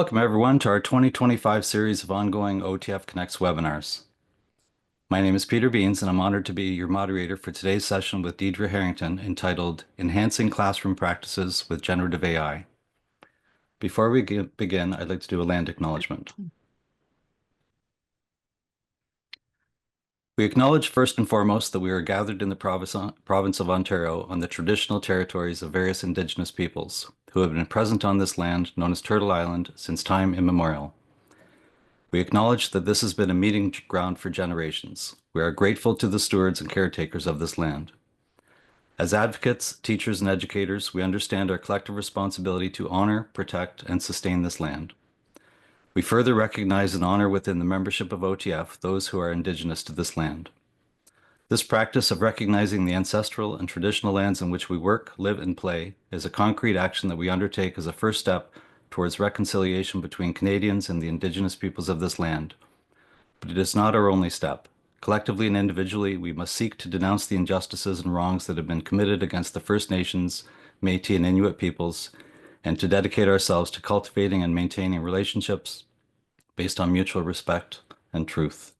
Welcome, everyone, to our 2025 series of ongoing OTF Connects webinars. My name is Peter Beans, and I'm honored to be your moderator for today's session with Deidre Harrington, entitled Enhancing Classroom Practices with Generative AI. Before we begin, I'd like to do a land acknowledgement. We acknowledge first and foremost that we are gathered in the province of Ontario on the traditional territories of various Indigenous peoples who have been present on this land known as Turtle Island since time immemorial. We acknowledge that this has been a meeting ground for generations. We are grateful to the stewards and caretakers of this land. As advocates, teachers, and educators, we understand our collective responsibility to honor, protect, and sustain this land. We further recognize and honor within the membership of OTF those who are Indigenous to this land. This practice of recognizing the ancestral and traditional lands in which we work, live, and play is a concrete action that we undertake as a first step towards reconciliation between Canadians and the Indigenous peoples of this land. But it is not our only step. Collectively and individually, we must seek to denounce the injustices and wrongs that have been committed against the First Nations, Métis, and Inuit peoples, and to dedicate ourselves to cultivating and maintaining relationships based on mutual respect and truth.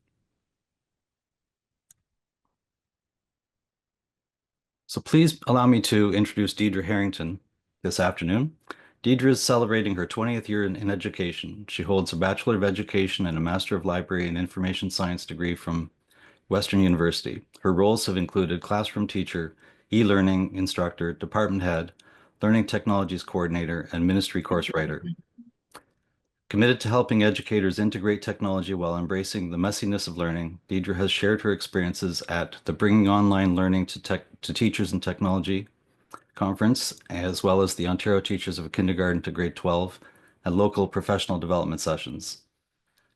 So please allow me to introduce Deidre Harrington this afternoon. Deidre is celebrating her 20th year in education. She holds a Bachelor of Education and a Master of Library and Information Science degree from Western University. Her roles have included classroom teacher, e-learning instructor, department head, learning technologies coordinator, and ministry course writer. Committed to helping educators integrate technology while embracing the messiness of learning, Deidre has shared her experiences at the Bringing Online Learning to Teachers and Technology conference, as well as the Ontario Teachers of Kindergarten to Grade 12 and local professional development sessions.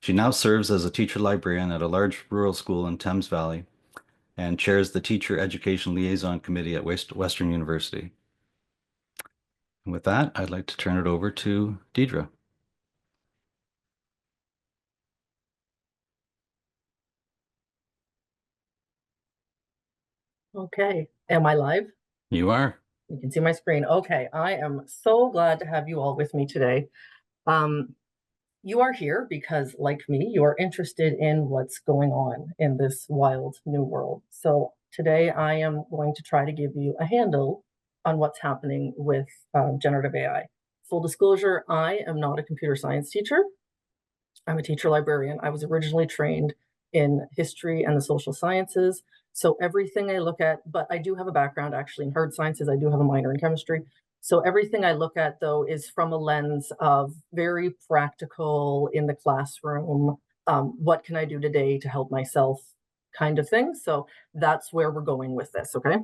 She now serves as a teacher librarian at a large rural school in Thames Valley and chairs the Teacher Education Liaison Committee at Western University. And with that, I'd like to turn it over to Deidre. Okay, am I live? You are. You can see my screen. Okay, I am so glad to have you all with me today. You are here because, like me, you are interested in what's going on in this wild new world. So today I am going to try to give you a handle on what's happening with generative AI. Full disclosure, I am not a computer science teacher. I'm a teacher librarian. I was originally trained in history and the social sciences. So everything I look at, but I do have a background actually in hard sciences. I do have a minor in chemistry. So everything I look at, though, is from a lens of very practical in the classroom. What can I do today to help myself kind of thing? So that's where we're going with this, okay?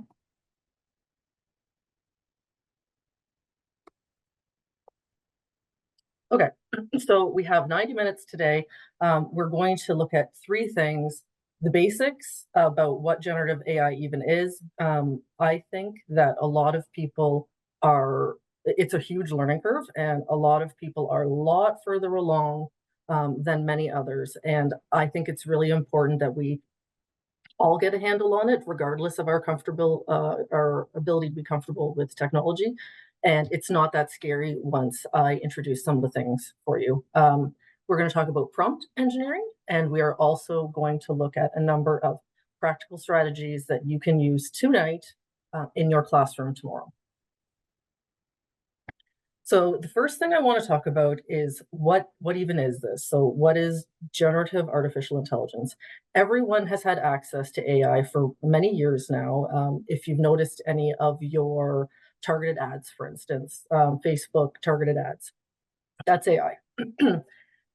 Okay, so we have 90 minutes today. We're going to look at three things. The basics about what generative AI even is. I think that a lot of people it's a huge learning curve, and a lot of people are a lot further along than many others. And I think it's really important that we all get a handle on it, regardless of our ability to be comfortable with technology. And it's not that scary once I introduce some of the things for you. We're going to talk about prompt engineering, and we are also going to look at a number of practical strategies that you can use tonight in your classroom tomorrow. So the first thing I want to talk about is what even is this? So what is generative artificial intelligence? Everyone has had access to AI for many years now. If you've noticed any of your targeted ads, for instance, Facebook targeted ads, that's AI.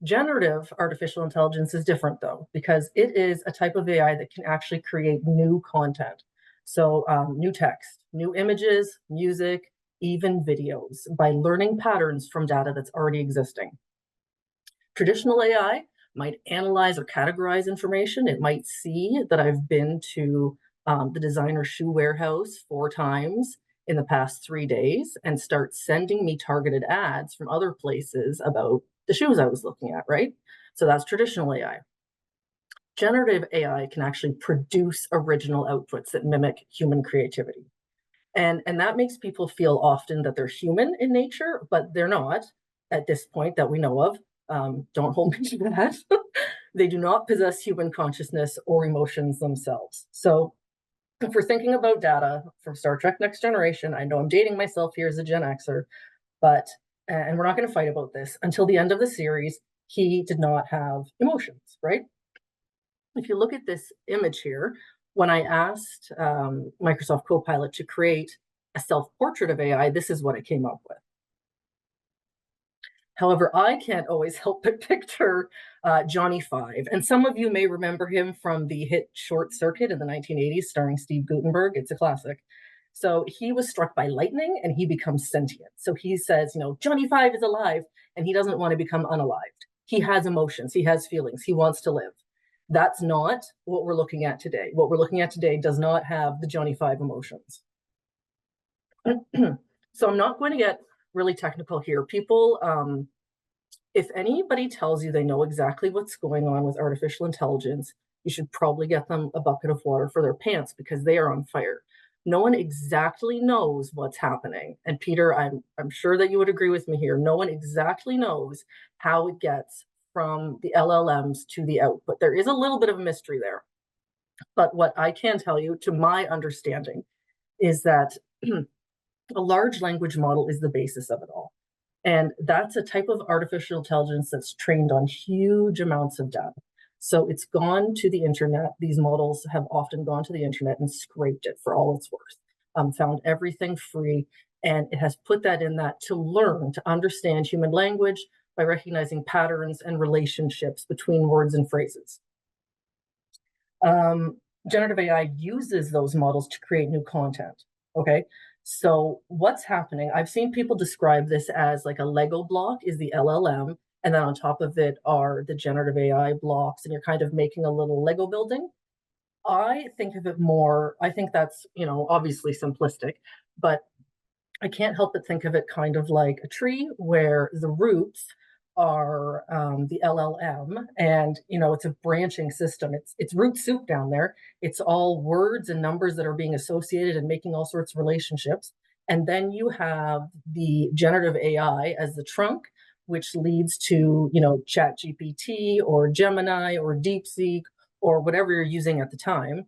Generative artificial intelligence is different, though, because it is a type of AI that can actually create new content. So new text, new images, music, even videos, by learning patterns from data that's already existing. Traditional AI might analyze or categorize information. It might see that I've been to the designer shoe warehouse 4 times in the past 3 days and start sending me targeted ads from other places about the shoes I was looking at, right? So that's traditional AI. Generative AI can actually produce original outputs that mimic human creativity. And that makes people feel often that they're human in nature, but they're not. at this point that we know of. Don't hold me to that. They do not possess human consciousness or emotions themselves. So if we're thinking about data from Star Trek Next Generation, I know I'm dating myself here as a Gen Xer, but, and we're not going to fight about this, until the end of the series, he did not have emotions, right? If you look at this image here, when I asked Microsoft Copilot to create a self-portrait of AI, this is what it came up with. However, I can't always help but picture Johnny Five. And some of you may remember him from the hit Short Circuit in the 1980s, starring Steve Guttenberg. It's a classic. So he was struck by lightning and he becomes sentient. So he says, Johnny Five is alive, and he doesn't want to become unalived. He has emotions, he has feelings, he wants to live. That's not what we're looking at today. What we're looking at today does not have the Johnny Five emotions. So I'm not going to get really technical here. People, if anybody tells you they know exactly what's going on with artificial intelligence, you should probably get them a bucket of water for their pants, because they are on fire. No one exactly knows what's happening. And Peter, I'm sure that you would agree with me here. No one exactly knows how it gets from the LLMs to the output. There is a little bit of a mystery there. But what I can tell you, to my understanding, is that a large language model is the basis of it all. And that's a type of artificial intelligence that's trained on huge amounts of data. So it's gone to the internet. These models have often gone to the internet and scraped it for all it's worth, found everything free, and it has put that in that to learn, to understand human language by recognizing patterns and relationships between words and phrases. Generative AI uses those models to create new content. Okay, so what's happening? I've seen people describe this as like a Lego block is the LLM, and then on top of it are the generative AI blocks, and you're kind of making a little Lego building. I think of it more, I think that's, obviously simplistic, but I can't help but think of it kind of like a tree where the roots are the LLM, and it's a branching system. It's root soup down there. It's all words and numbers that are being associated and making all sorts of relationships. And then you have the generative AI as the trunk, which leads to Chat GPT or Gemini or DeepSeek or whatever you're using at the time.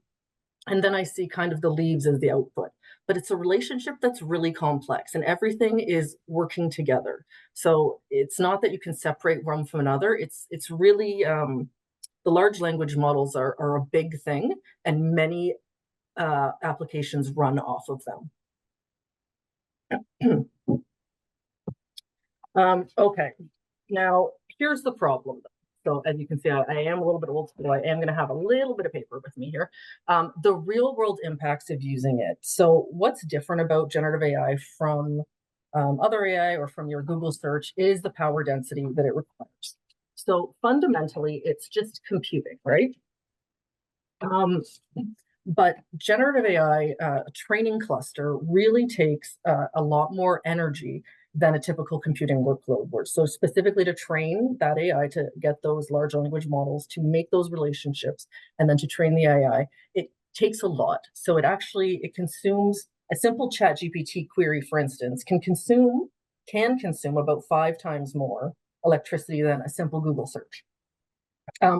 And then I see kind of the leaves as the output. But it's a relationship that's really complex, and everything is working together. So it's not that you can separate one from another. It's really the large language models are a big thing, and many applications run off of them. Okay, now here's the problem. So as you can see, I am a little bit old school. I am going to have a little bit of paper with me here. The real world impacts of using it. So what's different about generative AI from other AI or from your Google search is the power density that it requires. So fundamentally, it's just computing, right? But generative AI, a training cluster, really takes a lot more energy than a typical computing workload would. So specifically to train that AI, to get those large language models, to make those relationships, and then to train the AI, it takes a lot. So it consumes a simple Chat GPT query, for instance, can consume about 5 times more electricity than a simple Google search.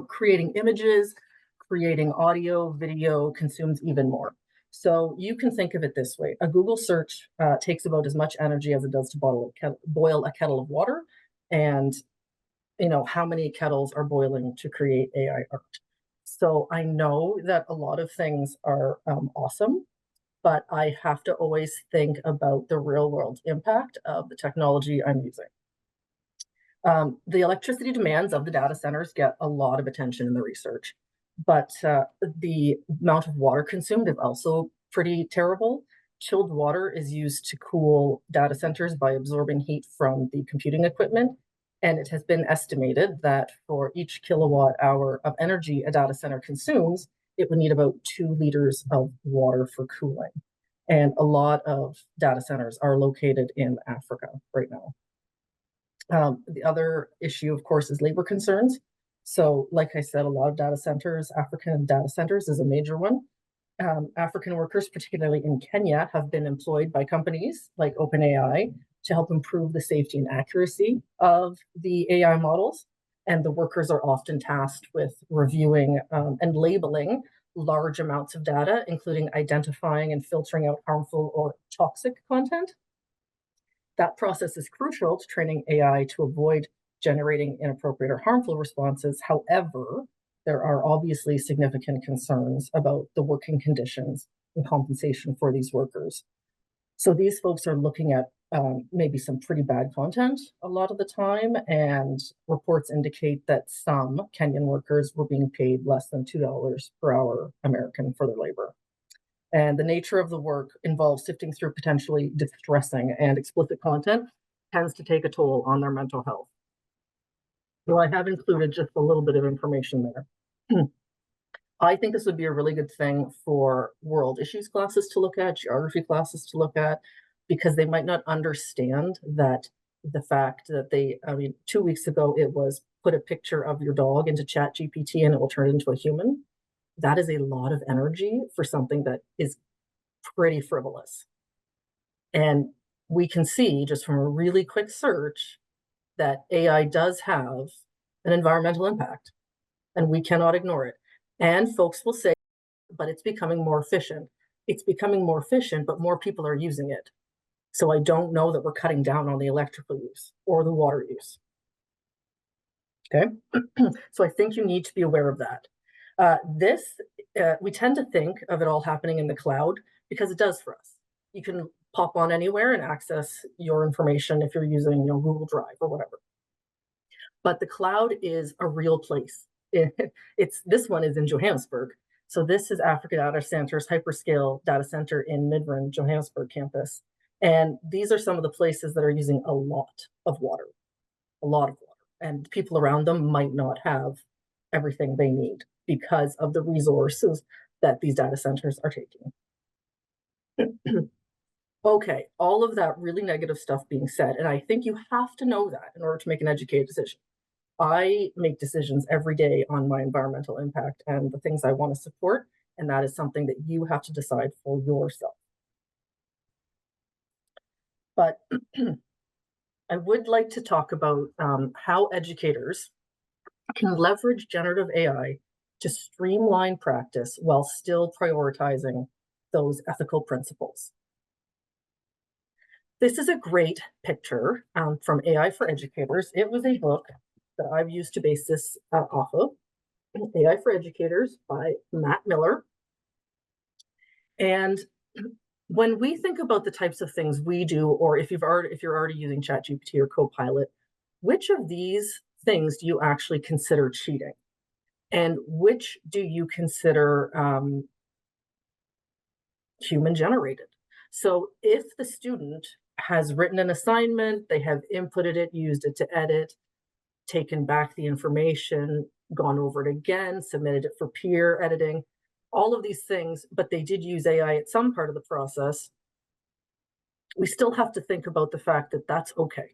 Creating images, creating audio, video consumes even more. So you can think of it this way. A Google search takes about as much energy as it does to boil a kettle of water. And how many kettles are boiling to create AI art? So I know that a lot of things are awesome, but I have to always think about the real world impact of the technology I'm using. The electricity demands of the data centers get a lot of attention in the research, but the amount of water consumed is also pretty terrible. Chilled water is used to cool data centers by absorbing heat from the computing equipment. And it has been estimated that for each kilowatt hour of energy a data center consumes, it would need about 2 liters of water for cooling. And a lot of data centers are located in Africa right now. The other issue, of course, is labor concerns. So like I said, a lot of data centers, African data centers is a major one. African workers, particularly in Kenya, have been employed by companies like OpenAI to help improve the safety and accuracy of the AI models. And the workers are often tasked with reviewing and labeling large amounts of data, including identifying and filtering out harmful or toxic content. That process is crucial to training AI to avoid generating inappropriate or harmful responses. However, there are obviously significant concerns about the working conditions and compensation for these workers. So these folks are looking at maybe some pretty bad content a lot of the time, and reports indicate that some Kenyan workers were being paid less than $2 per hour American for their labor. And the nature of the work involves sifting through potentially distressing and explicit content, tends to take a toll on their mental health. So I have included just a little bit of information there. I think this would be a really good thing for world issues classes to look at, geography classes to look at, because they might not understand that the fact that I mean, 2 weeks ago it was put a picture of your dog into ChatGPT and it will turn it into a human. That is a lot of energy for something that is pretty frivolous. And we can see just from a really quick search that AI does have an environmental impact, and we cannot ignore it. And folks will say, but it's becoming more efficient. It's becoming more efficient, but more people are using it. So I don't know that we're cutting down on the electrical use or the water use. Okay, so I think you need to be aware of that. We tend to think of it all happening in the cloud because it does for us. You can pop on anywhere and access your information if you're using Google Drive or whatever. But the cloud is a real place. This one is in Johannesburg. So this is Africa Data Center's hyperscale data center in Midrand, Johannesburg campus. And these are some of the places that are using a lot of water. And people around them might not have everything they need because of the resources that these data centers are taking. Okay, all of that really negative stuff being said, and I think you have to know that in order to make an educated decision. I make decisions every day on my environmental impact and the things I want to support, and that is something that you have to decide for yourself. But I would like to talk about how educators can leverage generative AI to streamline practice while still prioritizing those ethical principles. This is a great picture from AI for Educators. It was a book that I've used to base this off of, AI for Educators by Matt Miller. And when we think about the types of things we do, or if you're already using ChatGPT or Copilot, which of these things do you actually consider cheating? And which do you consider human generated? So if the student has written an assignment, they have inputted it, used it to edit, taken back the information, gone over it again, submitted it for peer editing, all of these things, but they did use AI at some part of the process, we still have to think about the fact that that's okay.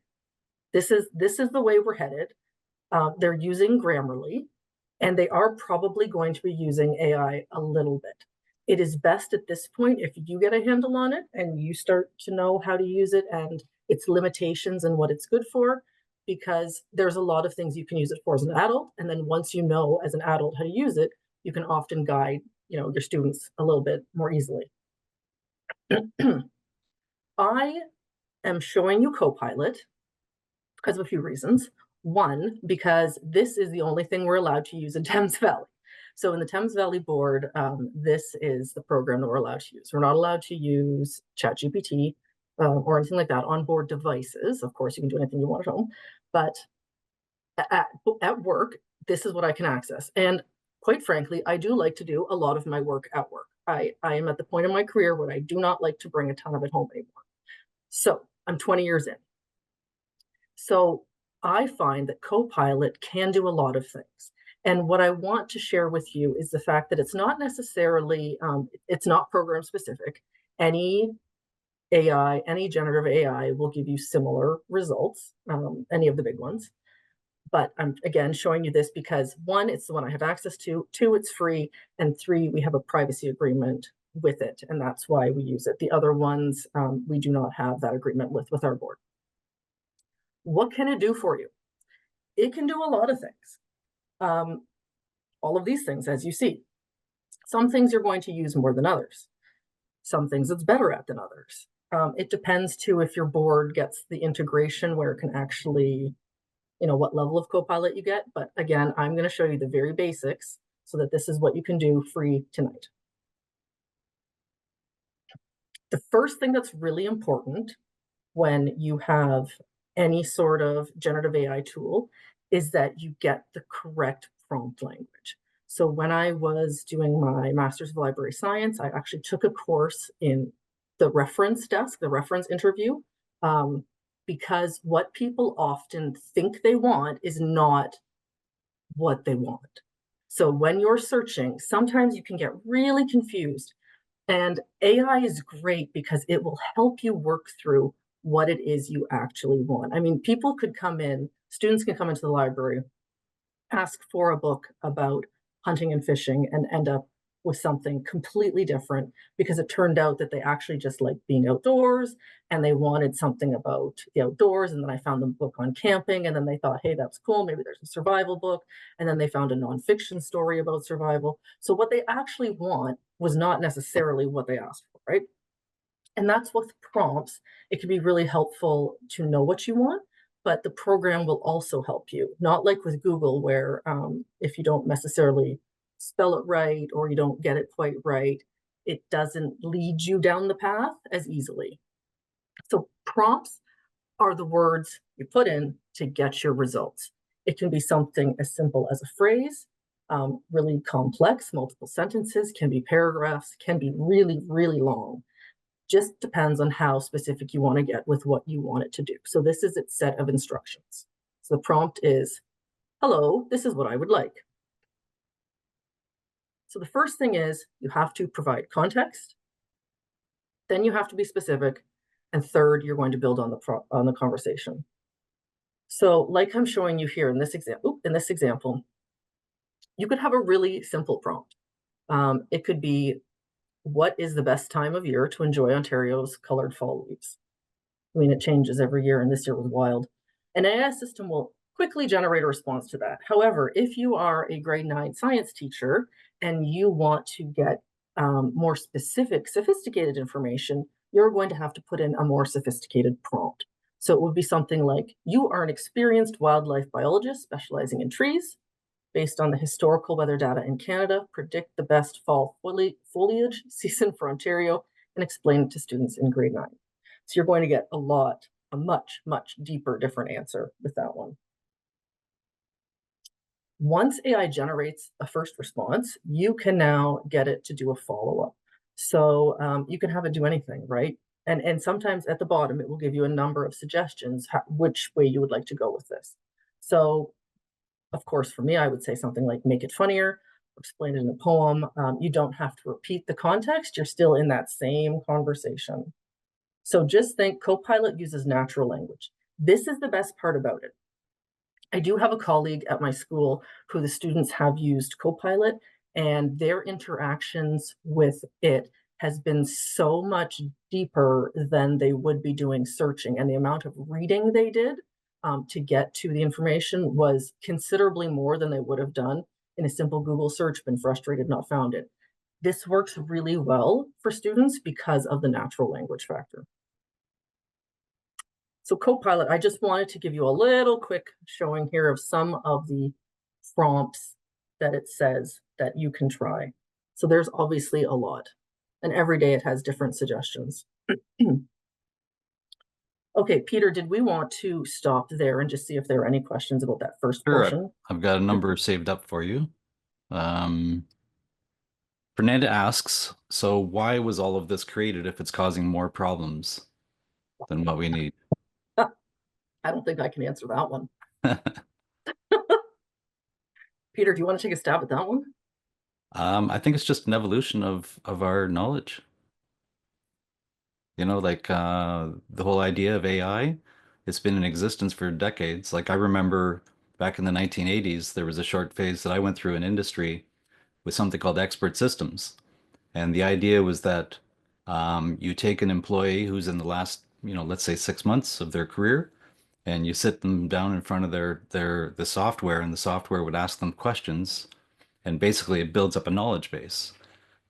This is the way we're headed. They're using Grammarly, and they are probably going to be using AI a little bit. It is best at this point if you get a handle on it and you start to know how to use it and its limitations and what it's good for, because there's a lot of things you can use it for as an adult. And then once you know as an adult how to use it, you can often guide your students a little bit more easily. I am showing you Copilot because of a few reasons. One, because this is the only thing we're allowed to use in Thames Valley. So in the Thames Valley Board, this is the program that we're allowed to use. We're not allowed to use ChatGPT or anything like that on board devices. Of course, you can do anything you want at home, but at work, this is what I can access. And quite frankly, I do like to do a lot of my work at work. I am at the point in my career where I do not like to bring a ton of it home anymore. So I'm 20 years in. So I find that Copilot can do a lot of things. And what I want to share with you is the fact that it's not necessarily, it's not program specific. Any AI, any generative AI will give you similar results, any of the big ones. But I'm, again, showing you this because one, it's the one I have access to, two, it's free, and three, we have a privacy agreement with it, and that's why we use it. The other ones, we do not have that agreement with our board. What can it do for you? It can do a lot of things. Um, all of these things, as you see. Some things you're going to use more than others. Some things it's better at than others. It depends too if your board gets the integration where it can actually, what level of Copilot you get. But again, I'm going to show you the very basics so that this is what you can do free tonight. The first thing that's really important when you have any sort of generative AI tool is that you get the correct prompt language. So when I was doing my Master's of Library Science, I actually took a course in the reference desk, the reference interview, because what people often think they want is not what they want. So when you're searching, sometimes you can get really confused. And AI is great because it will help you work through what it is you actually want. I mean, people could come in, students can come into the library, ask for a book about hunting and fishing, and end up with something completely different because it turned out that they actually just like being outdoors and they wanted something about the outdoors. And then I found them a book on camping, and then they thought, hey, that's cool. Maybe there's a survival book. And then they found a nonfiction story about survival. So what they actually want was not necessarily what they asked for, right? And that's with prompts. It can be really helpful to know what you want, but the program will also help you. Not like with Google, where if you don't necessarily spell it right or you don't get it quite right, it doesn't lead you down the path as easily. So prompts are the words you put in to get your results. It can be something as simple as a phrase, really complex, multiple sentences, can be paragraphs, can be really, really long. Just depends on how specific you want to get with what you want it to do. So this is its set of instructions. So the prompt is, hello, this is what I would like. So the first thing is you have to provide context. Then you have to be specific. And third, you're going to build on the conversation. So like I'm showing you here in this example, you could have a really simple prompt. It could be, what is the best time of year to enjoy Ontario's colored fall leaves? I mean, it changes every year, and this year was wild. An AI system will quickly generate a response to that. However, if you are a grade 9 science teacher and you want to get more specific, sophisticated information, you're going to have to put in a more sophisticated prompt. So it would be something like, you are an experienced wildlife biologist specializing in trees. Based on the historical weather data in Canada, predict the best fall foliage season for Ontario and explain it to students in grade 9. So you're going to get a much, much deeper, different answer with that one. Once AI generates a first response, you can now get it to do a follow-up. So you can have it do anything, right? And sometimes at the bottom, it will give you a number of suggestions, which way you would like to go with this. So of course, for me, I would say something like make it funnier, explain it in a poem. You don't have to repeat the context. You're still in that same conversation. So just think Copilot uses natural language. This is the best part about it. I do have a colleague at my school who the students have used Copilot, and their interactions with it has been so much deeper than they would be doing searching. And the amount of reading they did to get to the information was considerably more than they would have done in a simple Google search, been frustrated, not found it. This works really well for students because of the natural language factor. So Copilot, I just wanted to give you a little quick showing here of some of the prompts that it says that you can try. So there's obviously a lot, and every day it has different suggestions. Okay, Peter, did we want to stop there and just see if there are any questions about that first Sure, portion? I've got a number saved up for you. Fernanda asks, so why was all of this created if it's causing more problems than what we need? I don't think I can answer that one. Peter, do you want to take a stab at that one? I think it's just an evolution of our knowledge. You know, like the whole idea of AI, it's been in existence for decades. Like I remember back in the 1980s, there was a short phase that I went through in industry with something called expert systems. And the idea was that you take an employee who's in the last, let's say 6 months of their career, and you sit them down in front of the software, and the software would ask them questions, and basically it builds up a knowledge base.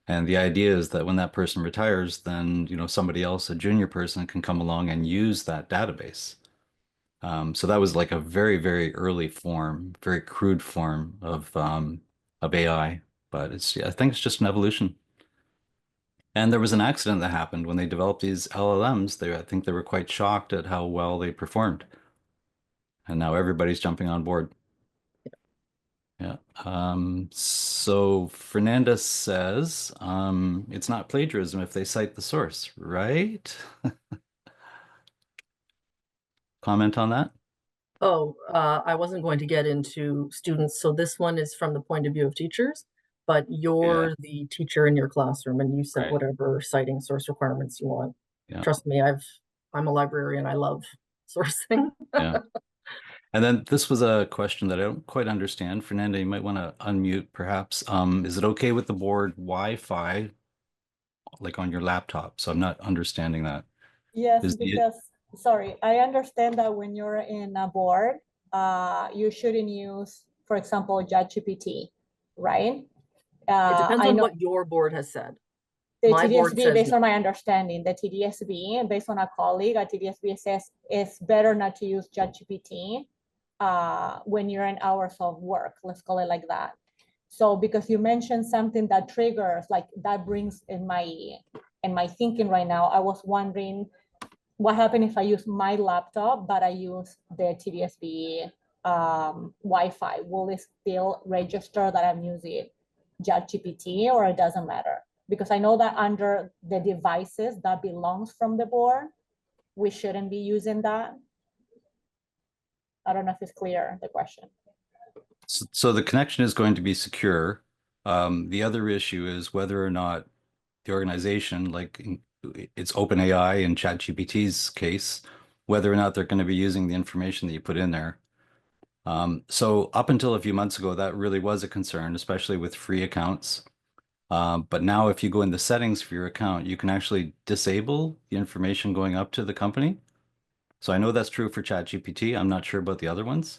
And the idea is that when that person retires, then, somebody else, a junior person, can come along and use that database. So that was like a very, very early form, very crude form of AI, but I think it's just an evolution. And there was an accident that happened when they developed these LLMs. I think they were quite shocked at how well they performed, and now everybody's jumping on board. Yeah. So Fernanda says, it's not plagiarism if they cite the source, right? Comment on that? Oh, I wasn't going to get into students, so this one is from the point of view of teachers, but Yeah, you're the teacher in your classroom and you set right. whatever citing source requirements you want. Yeah, Trust me, I'm a librarian. I love sourcing. yeah. And then this was a question that I don't quite understand. Fernanda, you might want to unmute perhaps. Is it okay with the board Wi-Fi, like on your laptop? So I'm not understanding that. Yes, Is the because, sorry, I understand that when you're in a board, you shouldn't use, for example, ChatGPT, right? It depends I on know what your board has said. the My board TDSB, says based no. on my understanding, the TDSB, based on a colleague at TDSB, says it's better not to use ChatGPT when you're in hours of work, let's call it like that. So because you mentioned something that triggers, like that brings in my thinking right now, I was wondering what happens if I use my laptop, but I use the TDSB Wi-Fi? Will it still register that I'm using ChatGPT, or it doesn't matter? Because I know that under the devices that belongs from the board, we shouldn't be using that. I don't know if it's clear, the question. So the connection is going to be secure. The other issue is whether or not the organization, it's OpenAI in ChatGPT's case, whether or not they're going to be using the information that you put in there. So up until a few months ago, that really was a concern, especially with free accounts. But now if you go in the settings for your account, you can actually disable the information going up to the company. So I know that's true for ChatGPT. I'm not sure about the other ones.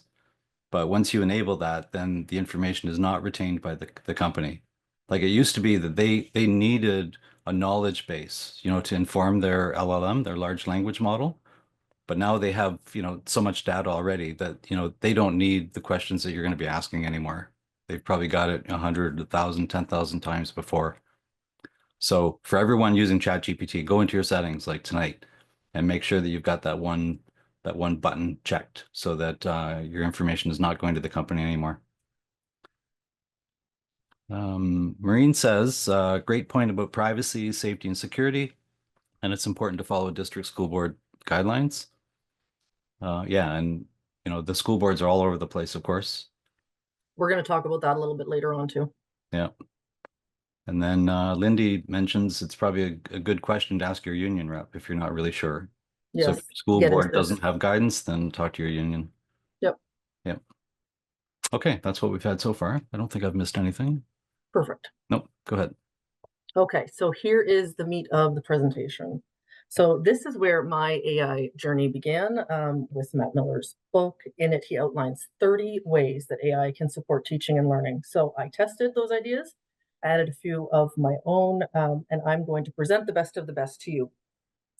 But once you enable that, then the information is not retained by the company. Like it used to be that they needed a knowledge base, to inform their LLM, their large language model. But now they have, so much data already that, they don't need the questions that you're going to be asking anymore. They've probably got it 100, 1,000, 10,000 times before. So for everyone using ChatGPT, go into your settings like tonight and make sure that you've got that one button checked so that your information is not going to the company anymore. Maureen says, great point about privacy, safety, and security, and it's important to follow district school board guidelines. Yeah, and the school boards are all over the place, of course. We're going to talk about that a little bit later on too. Yeah. And then Lindy mentions it's probably a good question to ask your union rep if you're not really sure. So if Yes, your school get into board this. doesn't have guidance, then talk to your union. Yep. Yep. Okay, that's what we've had so far. I don't think I've missed anything. Perfect. Nope, go ahead. Okay, so here is the meat of the presentation. So this is where my AI journey began with Matt Miller's book. In it, he outlines 30 ways that AI can support teaching and learning. So I tested those ideas, added a few of my own, and I'm going to present the best of the best to you.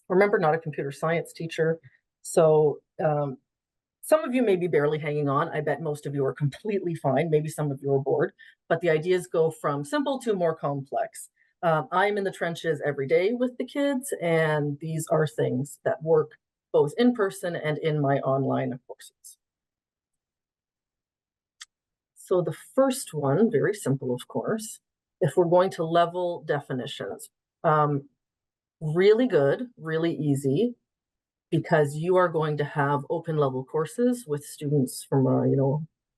Remember, not a computer science teacher. So some of you may be barely hanging on. I bet most of you are completely fine. Maybe some of you are bored, but the ideas go from simple to more complex. I'm in the trenches every day with the kids, and these are things that work both in person and in my online courses. So the first one, very simple, of course, if we're going to level definitions, really good, really easy, because you are going to have open level courses with students from,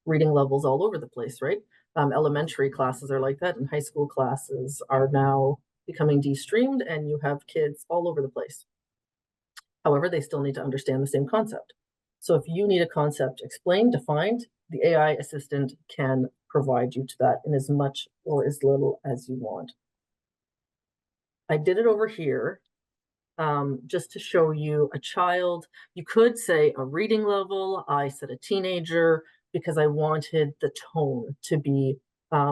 reading levels all over the place, right? Elementary classes are like that, and high school classes are now becoming de-streamed, and you have kids all over the place. However, they still need to understand the same concept. So if you need a concept explained, defined, the AI assistant can provide you to that in as much or as little as you want. I did it over here just to show you a child. You could say a reading level. I said a teenager because I wanted the tone to be,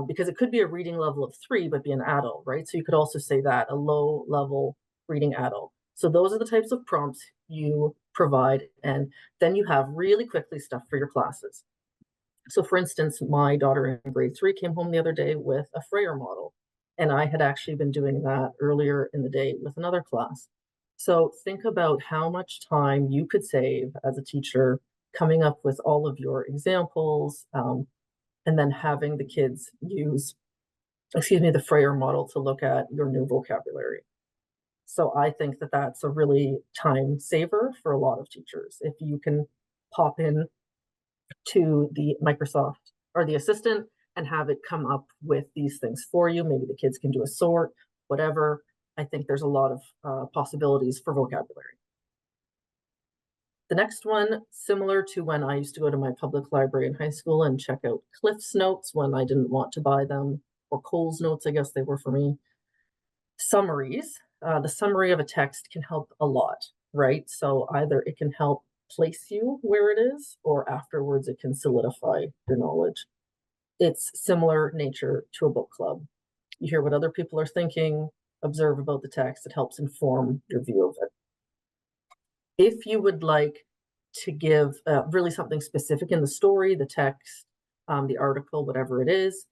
because it could be a reading level of 3, but be an adult, right? So you could also say that, a low level reading adult. So those are the types of prompts you provide. And then you have really quickly stuff for your classes. So for instance, my daughter in grade 3 came home the other day with a Frayer model. And I had actually been doing that earlier in the day with another class. So think about how much time you could save as a teacher coming up with all of your examples, and then having the kids use, the Frayer model to look at your new vocabulary. So I think that that's a really time saver for a lot of teachers. If you can pop in to the Microsoft or the assistant and have it come up with these things for you, maybe the kids can do a sort, whatever. I think there's a lot of possibilities for vocabulary. The next one, similar to when I used to go to my public library in high school and check out Cliff's notes when I didn't want to buy them, or Cole's notes, I guess they were for me. Summaries. The summary of a text can help a lot, right? So either it can help place you where it is, or afterwards it can solidify your knowledge. It's similar nature to a book club. You hear what other people are thinking, observe about the text. It helps inform your view of it. If you would like to give really something specific in the story, the text, the article, whatever it is,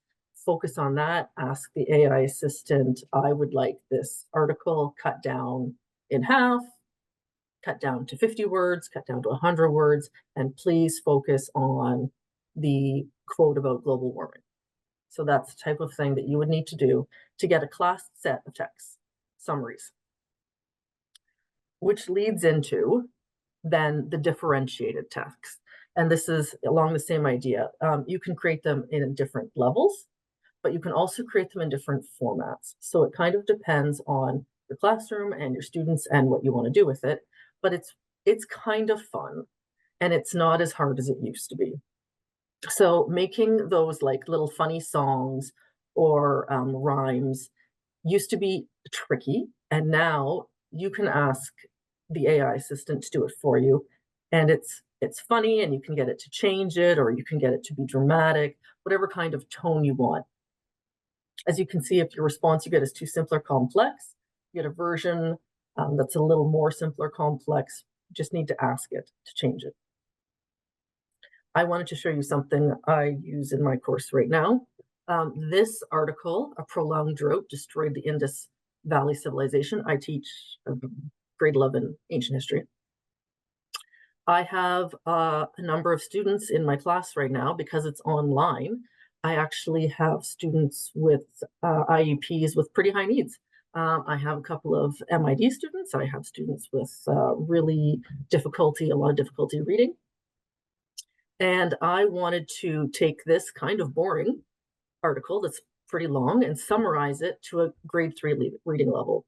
focus on that. Ask the AI assistant, I would like this article cut down in half, cut down to 50 words, cut down to 100 words, and please focus on the quote about global warming. So that's the type of thing that you would need to do to get a class set of text summaries, which leads into then the differentiated text. And this is along the same idea. You can create them in different levels, but you can also create them in different formats. So it kind of depends on your classroom and your students and what you want to do with it. But it's kind of fun, and it's not as hard as it used to be. So making those like little funny songs or rhymes used to be tricky, and now you can ask the AI assistant to do it for you, and it's funny, and you can get it to change it, or you can get it to be dramatic, whatever kind of tone you want. As you can see, if your response you get is too simple or complex, you get a version that's a little more simple or complex. You just need to ask it to change it. I wanted to show you something I use in my course right now. This article, A Prolonged Drought Destroyed the Indus Valley Civilization. I teach grade 11 ancient history. I have a number of students in my class right now because it's online. I actually have students with IEPs with pretty high needs. I have a couple of MID students. I have students with really a lot of difficulty reading. And I wanted to take this kind of boring article that's pretty long and summarize it to a grade 3 reading level.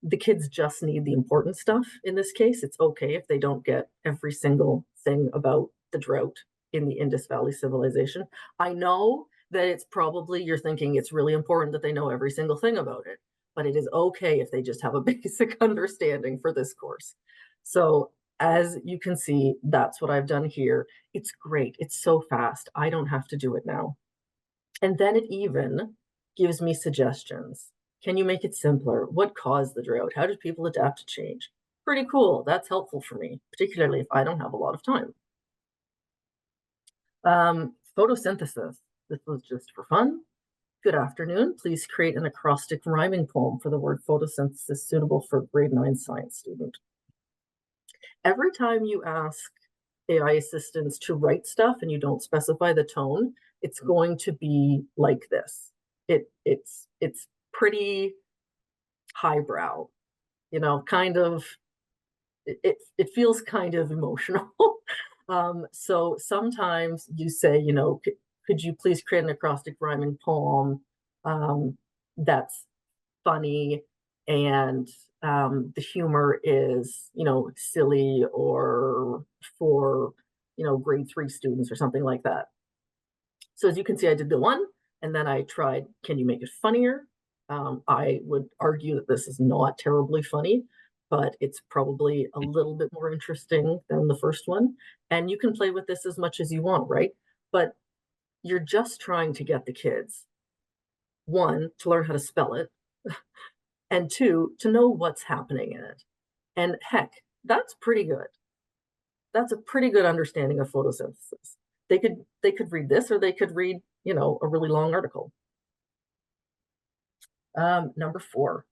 The kids just need the important stuff in this case. It's okay if they don't get every single thing about the drought in the Indus Valley Civilization. I know that it's probably, you're thinking it's really important that they know every single thing about it, but it is okay if they just have a basic understanding for this course. So as you can see, that's what I've done here. It's great. It's so fast. I don't have to do it now. And then it even gives me suggestions. Can you make it simpler? What caused the drought? How did people adapt to change? Pretty cool. That's helpful for me, particularly if I don't have a lot of time. Photosynthesis. This was just for fun. Good afternoon. Please create an acrostic rhyming poem for the word photosynthesis suitable for grade 9 science student. Every time you ask AI assistants to write stuff and you don't specify the tone, it's going to be like this. It's pretty highbrow, kind of, it feels kind of emotional. So sometimes you say, could you please create an acrostic rhyming poem that's funny and the humor is, silly, or for, grade 3 students or something like that. So as you can see, I did the one, and then I tried, can you make it funnier? I would argue that this is not terribly funny, but it's probably a little bit more interesting than the first one. And you can play with this as much as you want, right? But you're just trying to get the kids, one, to learn how to spell it, and two, to know what's happening in it. And heck, that's pretty good. That's a pretty good understanding of photosynthesis. They could read this, or they could read, you know, a really long article. Number 4,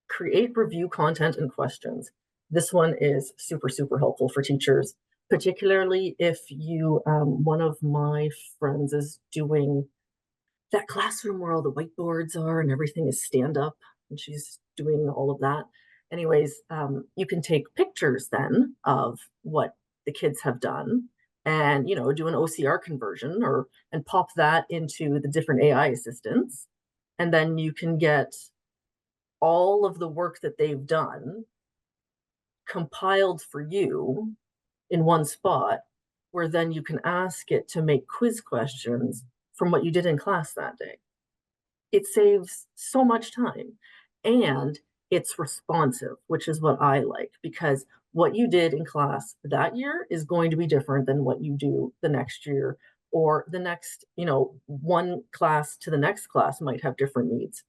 create review content and questions. This one is super, super helpful for teachers, particularly if you, one of my friends is doing that classroom where all the whiteboards are and everything is stand up, and she's doing all of that. Anyways, you can take pictures then of what the kids have done and, you know, do an OCR conversion and pop that into the different AI assistants. And then you can get all of the work that they've done compiled for you in one spot, where then you can ask it to make quiz questions from what you did in class that day. It saves so much time, and it's responsive, which is what I like, because what you did in class that year is going to be different than what you do the next year, or the next, you know, one class to the next class might have different needs,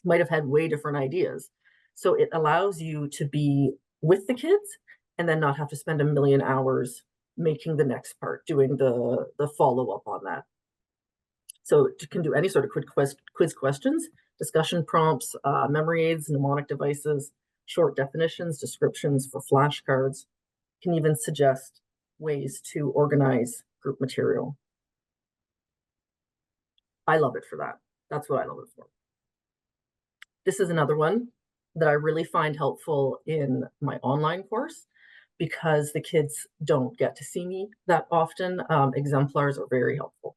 might have had way different ideas. So it allows you to be with the kids and then not have to spend a million hours making the next part, doing the follow-up on that. So you can do any sort of quiz questions, discussion prompts, memory aids, mnemonic devices, short definitions, descriptions for flashcards. You can even suggest ways to organize group material. I love it for that. That's what I love it for. This is another one that I really find helpful in my online course, because the kids don't get to see me that often. Exemplars are very helpful.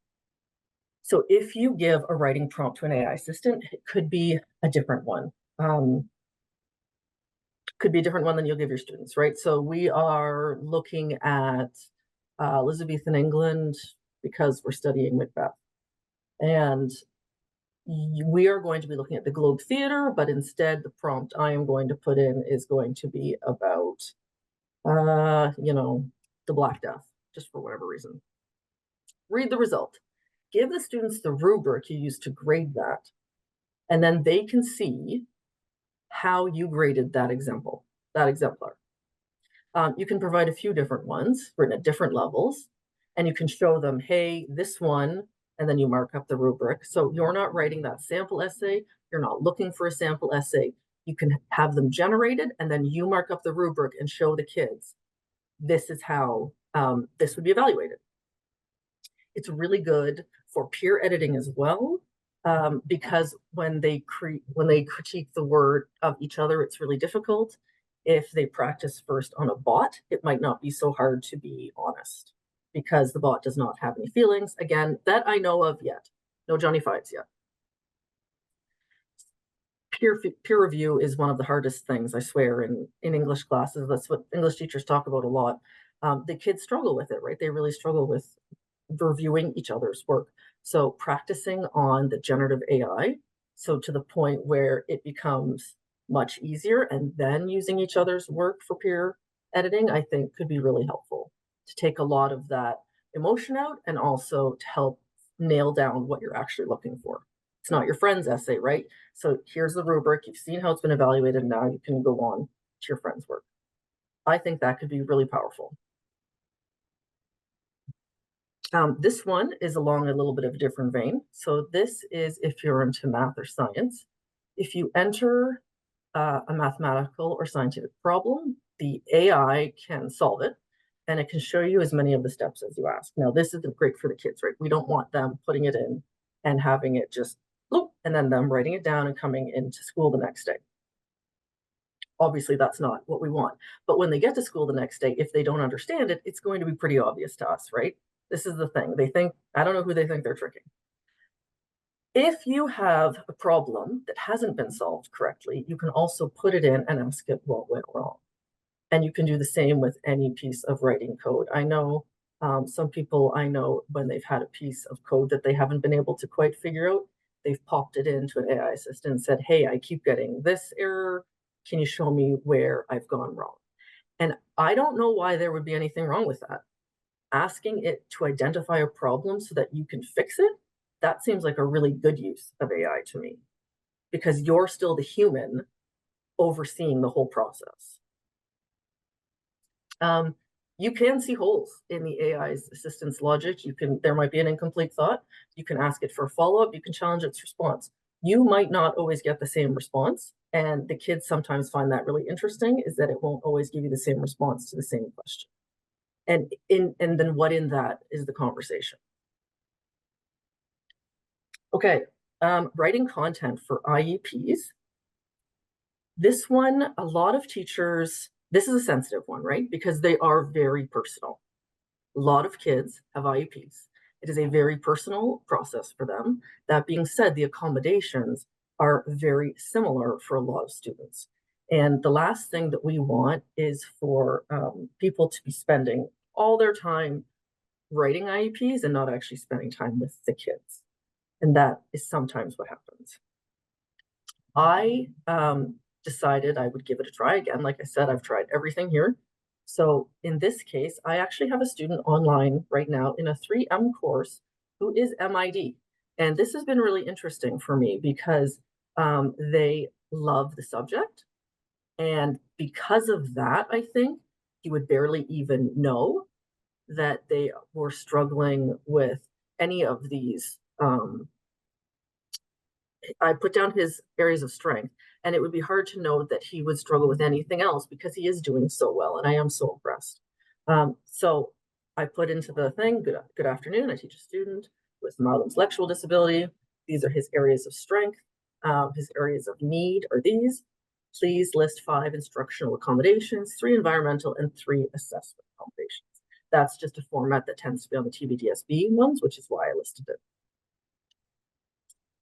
So if you give a writing prompt to an AI assistant, it could be a different one. Could be a different one than you'll give your students, right? So we are looking at Elizabethan England because we're studying Macbeth. And we are going to be looking at the Globe Theatre, but instead the prompt I am going to put in is going to be about, you know, the Black Death, just for whatever reason. Read the result. Give the students the rubric you used to grade that, and then they can see how you graded that exemplar. You can provide a few different ones written at different levels, and you can show them, hey, this one, and then you mark up the rubric. So you're not writing that sample essay, you're not looking for a sample essay. You can have them generated, and then you mark up the rubric and show the kids, this is how this would be evaluated. It's really good for peer editing as well, because when they critique the word of each other, it's really difficult. If they practice first on a bot, it might not be so hard to be honest, because the bot does not have any feelings. Again, that I know of yet. No Johnny Fives yet. Peer review is one of the hardest things, I swear, in English classes. That's what English teachers talk about a lot. The kids struggle with it, right? They really struggle with reviewing each other's work. So practicing on the generative AI, so to the point where it becomes much easier, and then using each other's work for peer editing, I think could be really helpful to take a lot of that emotion out, and also to help nail down what you're actually looking for. It's not your friend's essay, right? So here's the rubric, you've seen how it's been evaluated, now you can go on to your friend's work. I think that could be really powerful. This one is along a little bit of a different vein. So this is if you're into math or science. If you enter a mathematical or scientific problem, the AI can solve it, and it can show you as many of the steps as you ask. Now, this isn't great for the kids, right? We don't want them putting it in and having it just, bloop, and then them writing it down and coming into school the next day. Obviously, that's not what we want. But when they get to school the next day, if they don't understand it, it's going to be pretty obvious to us, right? This is the thing. They think, I don't know who they think they're tricking. If you have a problem that hasn't been solved correctly, you can also put it in and ask it what went wrong. And you can do the same with any piece of writing code. I know some people I know, when they've had a piece of code that they haven't been able to quite figure out, they've popped it into an AI assistant and said, hey, I keep getting this error. Can you show me where I've gone wrong? And I don't know why there would be anything wrong with that. Asking it to identify a problem so that you can fix it, that seems like a really good use of AI to me, because you're still the human overseeing the whole process. You can see holes in the AI's assistance logic. There might be an incomplete thought. You can ask it for a follow-up. You can challenge its response. You might not always get the same response. And the kids sometimes find that really interesting, is that it won't always give you the same response to the same question. And then what in that is the conversation? Okay, writing content for IEPs. This one, a lot of teachers, this is a sensitive one, right? Because they are very personal. A lot of kids have IEPs. It is a very personal process for them. That being said, the accommodations are very similar for a lot of students. And the last thing that we want is for people to be spending all their time writing IEPs and not actually spending time with the kids. And that is sometimes what happens. I decided I would give it a try again. Like I said, I've tried everything here. So in this case, I actually have a student online right now in a 3M course who is MID. And this has been really interesting for me because they love the subject. And because of that, I think he would barely even know that they were struggling with any of these. I put down his areas of strength, and it would be hard to know that he would struggle with anything else because he is doing so well, and I am so impressed. So I put into the thing, good afternoon, I teach a student with mild intellectual disability. These are his areas of strength. His areas of need are these. Please list 5 instructional accommodations, 3 environmental, and 3 assessment accommodations. That's just a format that tends to be on the TBDSB ones, which is why I listed it.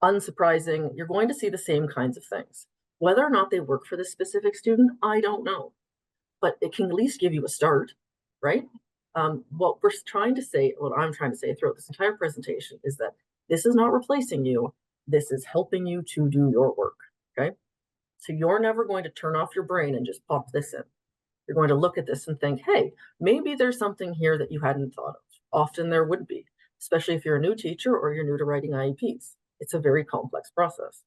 Unsurprising, you're going to see the same kinds of things. Whether or not they work for this specific student, I don't know. But it can at least give you a start, right? What I'm trying to say throughout this entire presentation is that this is not replacing you. This is helping you to do your work, okay? So you're never going to turn off your brain and just pop this in. You're going to look at this and think, hey, maybe there's something here that you hadn't thought of. Often there would be, especially if you're a new teacher or you're new to writing IEPs. It's a very complex process.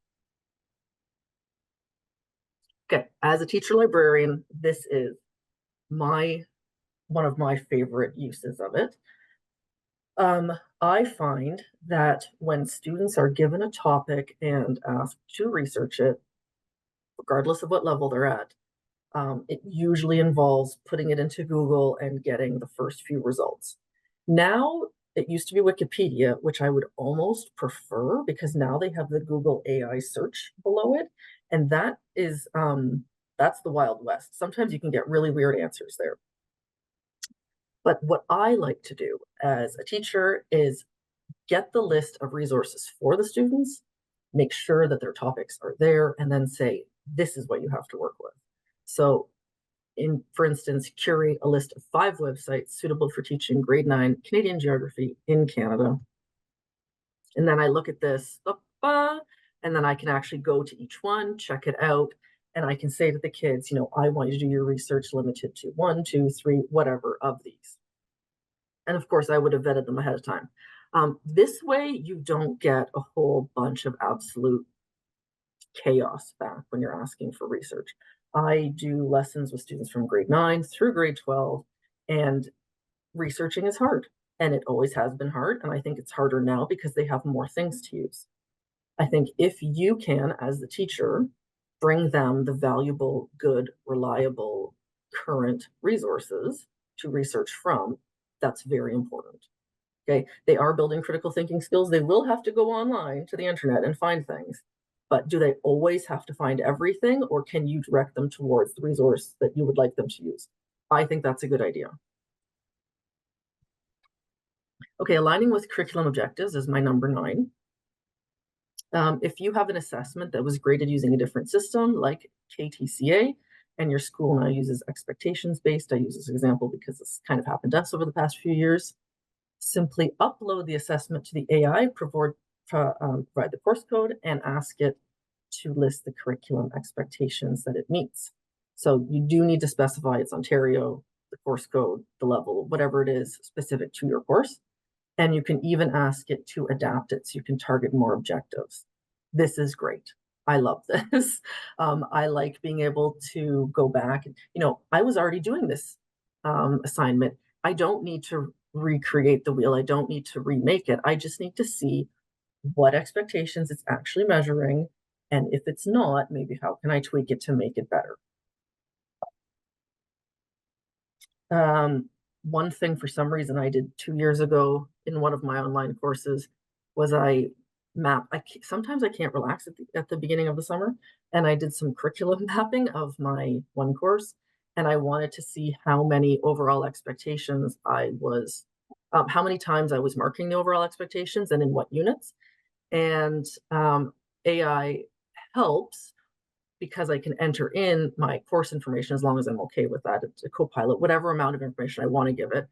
Okay, as a teacher librarian, this is one of my favorite uses of it. I find that when students are given a topic and asked to research it, regardless of what level they're at, it usually involves putting it into Google and getting the first few results. Now, it used to be Wikipedia, which I would almost prefer because now they have the Google AI search below it. And that is, that's the Wild West. Sometimes you can get really weird answers there. But what I like to do as a teacher is get the list of resources for the students, make sure that their topics are there, and then say, this is what you have to work with. So for instance, curate a list of 5 websites suitable for teaching grade 9 Canadian geography in Canada. And then I look at this, and then I can actually go to each one, check it out, and I can say to the kids, I want you to do your research limited to 1, 2, 3, whatever of these. And of course, I would have vetted them ahead of time. This way, you don't get a whole bunch of absolute chaos back when you're asking for research. I do lessons with students from grade 9 through grade 12, and researching is hard, and it always has been hard, and I think it's harder now because they have more things to use. I think if you can, as the teacher, bring them the valuable, good, reliable, current resources to research from, that's very important. Okay, they are building critical thinking skills. They will have to go online to the internet and find things. But do they always have to find everything, or can you direct them towards the resource that you would like them to use? I think that's a good idea. Okay, aligning with curriculum objectives is my number 9. If you have an assessment that was graded using a different system like KTCA, and your school now uses expectations-based, I use this example because this kind of happened to us over the past few years, simply upload the assessment to the AI, provide the course code, and ask it to list the curriculum expectations that it meets. So you do need to specify it's Ontario, the course code, the level, whatever it is specific to your course. And you can even ask it to adapt it so you can target more objectives. This is great. I love this. I like being able to go back. I was already doing this assignment. I don't need to recreate the wheel. I don't need to remake it. I just need to see what expectations it's actually measuring. And if it's not, maybe how can I tweak it to make it better? One thing for some reason I did 2 years ago in one of my online courses was sometimes I can't relax at the beginning of the summer, and I did some curriculum mapping of my one course, and I wanted to see how many overall expectations how many times I was marking the overall expectations and in what units. And AI helps because I can enter in my course information as long as I'm okay with that. It's a Copilot, whatever amount of information I want to give it.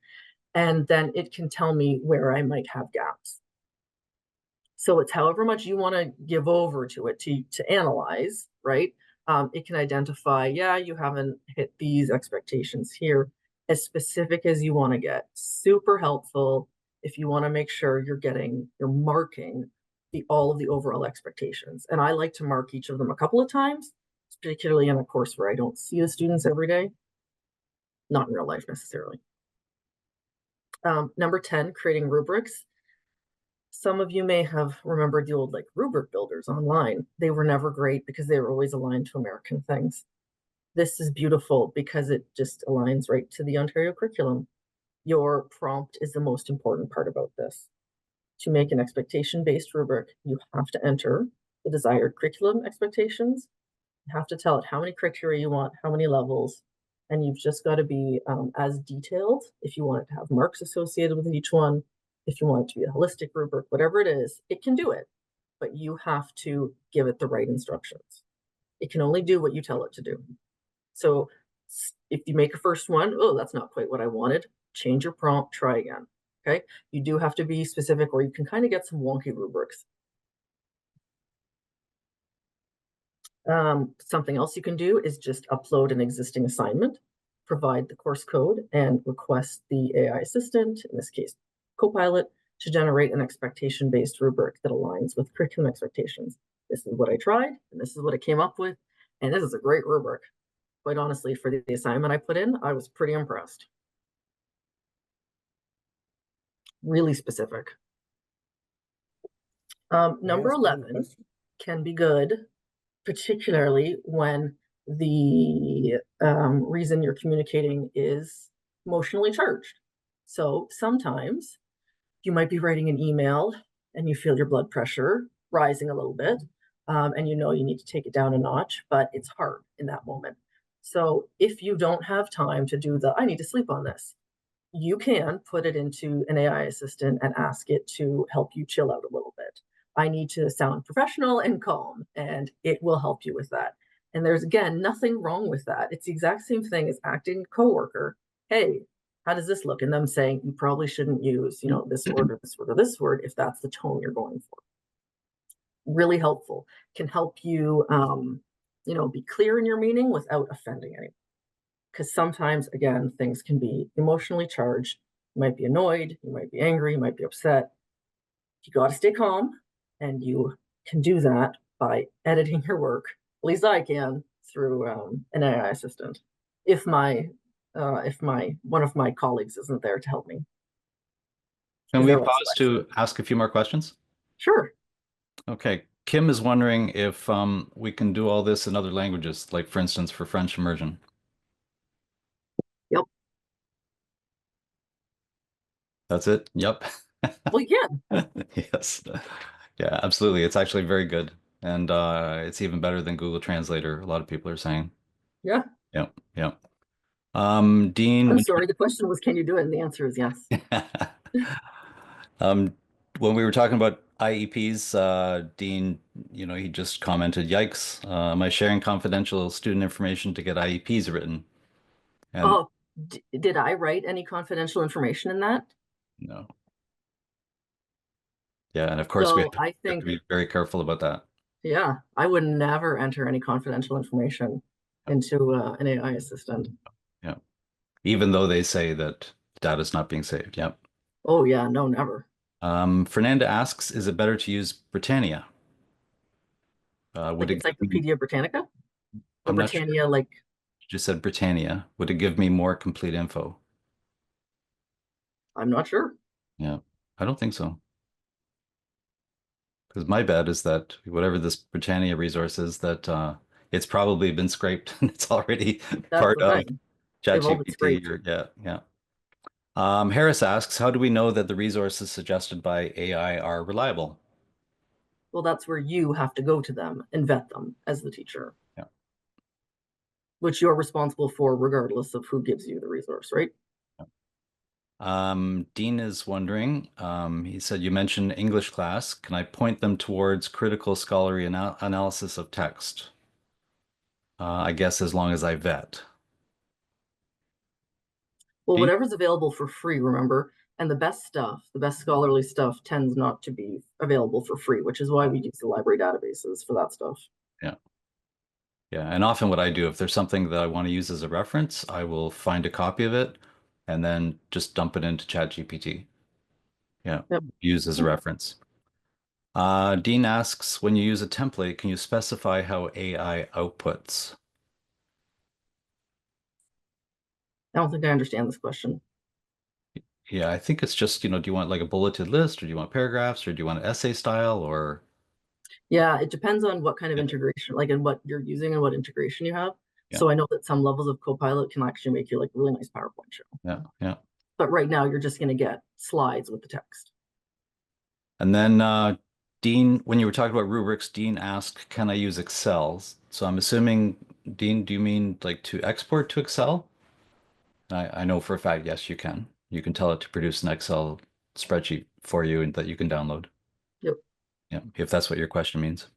And then it can tell me where I might have gaps. So it's however much you want to give over to it to analyze, right? It can identify, yeah, you haven't hit these expectations here, as specific as you want to get. Super helpful if you want to make sure you're marking all of the overall expectations. And I like to mark each of them a couple of times, particularly in a course where I don't see the students every day, not in real life necessarily. Number 10, creating rubrics. Some of you may have remembered the old rubric builders online. They were never great because they were always aligned to American things. This is beautiful because it just aligns right to the Ontario curriculum. Your prompt is the most important part about this. To make an expectation-based rubric, you have to enter the desired curriculum expectations. You have to tell it how many criteria you want, how many levels, and you've just got to be as detailed if you want it to have marks associated with each one, if you want it to be a holistic rubric, whatever it is, it can do it, but you have to give it the right instructions. It can only do what you tell it to do. So if you make a first one, oh, that's not quite what I wanted, change your prompt, try again. Okay, you do have to be specific, or you can kind of get some wonky rubrics. Something else you can do is just upload an existing assignment, provide the course code, and request the AI assistant, in this case, Copilot, to generate an expectation-based rubric that aligns with curriculum expectations. This is what I tried, and this is what I came up with, and this is a great rubric. Quite honestly, for the assignment I put in, I was pretty impressed. Really specific. Number 11 can be good, particularly when the reason you're communicating is emotionally charged. So sometimes you might be writing an email and you feel your blood pressure rising a little bit, and you know you need to take it down a notch, but it's hard in that moment. So if you don't have time to do I need to sleep on this, you can put it into an AI assistant and ask it to help you chill out a little bit. I need to sound professional and calm, and it will help you with that. And there's, again, nothing wrong with that. It's the exact same thing as asking a coworker, hey, how does this look? And them saying, you probably shouldn't use, this word or this word or this word if that's the tone you're going for. Really helpful. Can help you, be clear in your meaning without offending anyone. Because sometimes, again, things can be emotionally charged. You might be annoyed, you might be angry, you might be upset. You got to stay calm, and you can do that by editing your work. At least I can through an AI assistant. If one of my colleagues isn't there to help me. Can we pause to ask a few more questions? Sure. Okay. Kim is wondering if we can do all this in other languages, like for instance, for French immersion. Yep. That's it? Yep. Well, yeah. Yes. Yeah, absolutely. It's actually very good. And it's even better than Google Translator, a lot of people are saying. Yeah. Yep. Yep. Dean, I'm sorry, the question was, can you do it? And the answer is yes. When we were talking about IEPs, Dean, he just commented, yikes, am I sharing confidential student information to get IEPs written? And oh, did I write any confidential information in that? No. Yeah, and of course we have to be very careful about that. Yeah, I would never enter any confidential information into an AI assistant. Yeah. Even though they say that data is not being saved. Yep. Oh yeah, no, never. Fernanda asks, is it better to use Britannia? Would Like it give me, Encyclopedia Britannica or I'm not sure, Britannia, like you just said Britannia. Would it give me more complete info? I'm not sure. Yeah, I don't think so. Because my bet is that whatever this Britannia resource is, that it's probably been scraped and it's already That's part the of thing. They've all been ChatGPT scraped. or yeah, yeah. Harris asks, how do we know that the resources suggested by AI are reliable? Well, that's where you have to go to them and vet them as the teacher, Yeah. which you're responsible for regardless of who gives you the resource, right? Dean is wondering, he said, you mentioned English class. Can I point them towards critical scholarly analysis of text? I guess as long as I vet. Well, Dean? whatever's available for free, remember, and the best stuff, the best scholarly stuff tends not to be available for free, which is why we use the library databases for that stuff. Yeah. Yeah. And often what I do, if there's something that I want to use as a reference, I will find a copy of it and then just dump it into ChatGPT. Yeah. Yep. Use as a reference. Dean asks, when you use a template, can you specify how AI outputs? I don't think I understand this question. Yeah, I think it's just, do you want like a bulleted list or do you want paragraphs or do you want an essay style or Yeah, it depends on what kind of yeah, integration, like and what you're using and what integration you have. yeah, So I know that some levels of Copilot can actually make you like a really nice PowerPoint show. yeah, yeah. But right now you're just going to get slides with the text. And then Dean, when you were talking about rubrics, Dean asked, can I use Excel? So I'm assuming, Dean, do you mean like to export to Excel? I know for a fact, yes, you can. You can tell it to produce an Excel spreadsheet for you and that you can download. Yep. Yeah, if that's what your question means.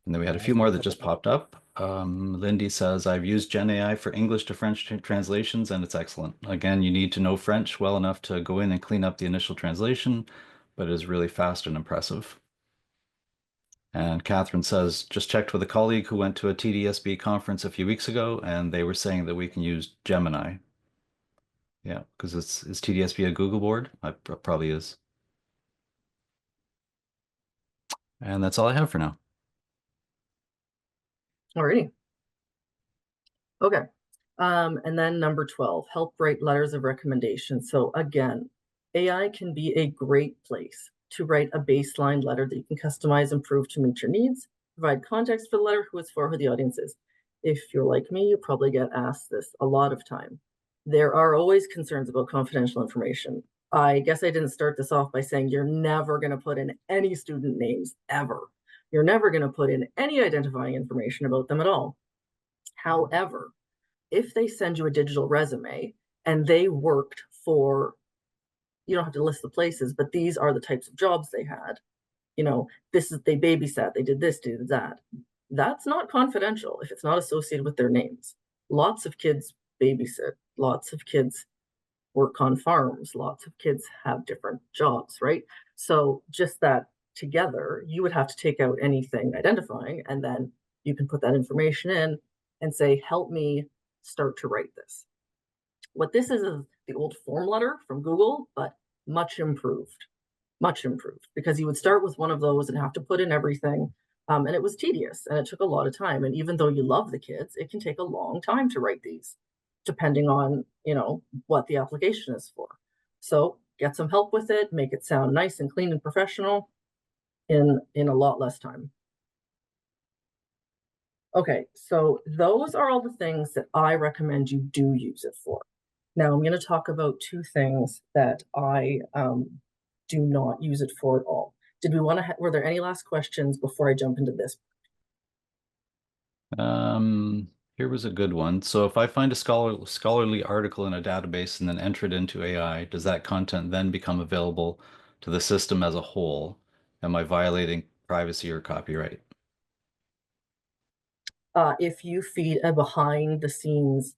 And then we had a Yeah, few more that just popped up. Lindy says, I've used Gen AI for English to French translations, and it's excellent. Again, you need to know French well enough to go in and clean up the initial translation, but it is really fast and impressive. And Catherine says, just checked with a colleague who went to a TDSB conference a few weeks ago, and they were saying that we can use Gemini. Yeah, because is TDSB a Google board? It probably is. And that's all I have for now. Alrighty. Okay. And then number 12, help write letters of recommendation. So again, AI can be a great place to write a baseline letter that you can customize, improve to meet your needs, provide context for the letter, who it's for, who the audience is. If you're like me, you probably get asked this a lot of time. There are always concerns about confidential information. I guess I didn't start this off by saying you're never going to put in any student names ever. You're never going to put in any identifying information about them at all. However, if they send you a digital resume and they worked for, you don't have to list the places, but these are the types of jobs they had. This is, they babysat, they did this, did that. That's not confidential if it's not associated with their names. Lots of kids babysit, lots of kids work on farms, lots of kids have different jobs, right? So just that together, you would have to take out anything identifying, and then you can put that information in and say, help me start to write this. What this is the old form letter from Google, but much improved, because you would start with one of those and have to put in everything. And it was tedious and it took a lot of time. And even though you love the kids, it can take a long time to write these, depending on, what the application is for. So get some help with it, make it sound nice and clean and professional in a lot less time. Okay, so those are all the things that I recommend you do use it for. Now I'm going to talk about two things that I do not use it for at all. Did we want to, were there any last questions before I jump into this? Here was a good one. So if I find a scholarly article in a database and then enter it into AI, does that content then become available to the system as a whole? Am I violating privacy or copyright? If you feed a behind the scenes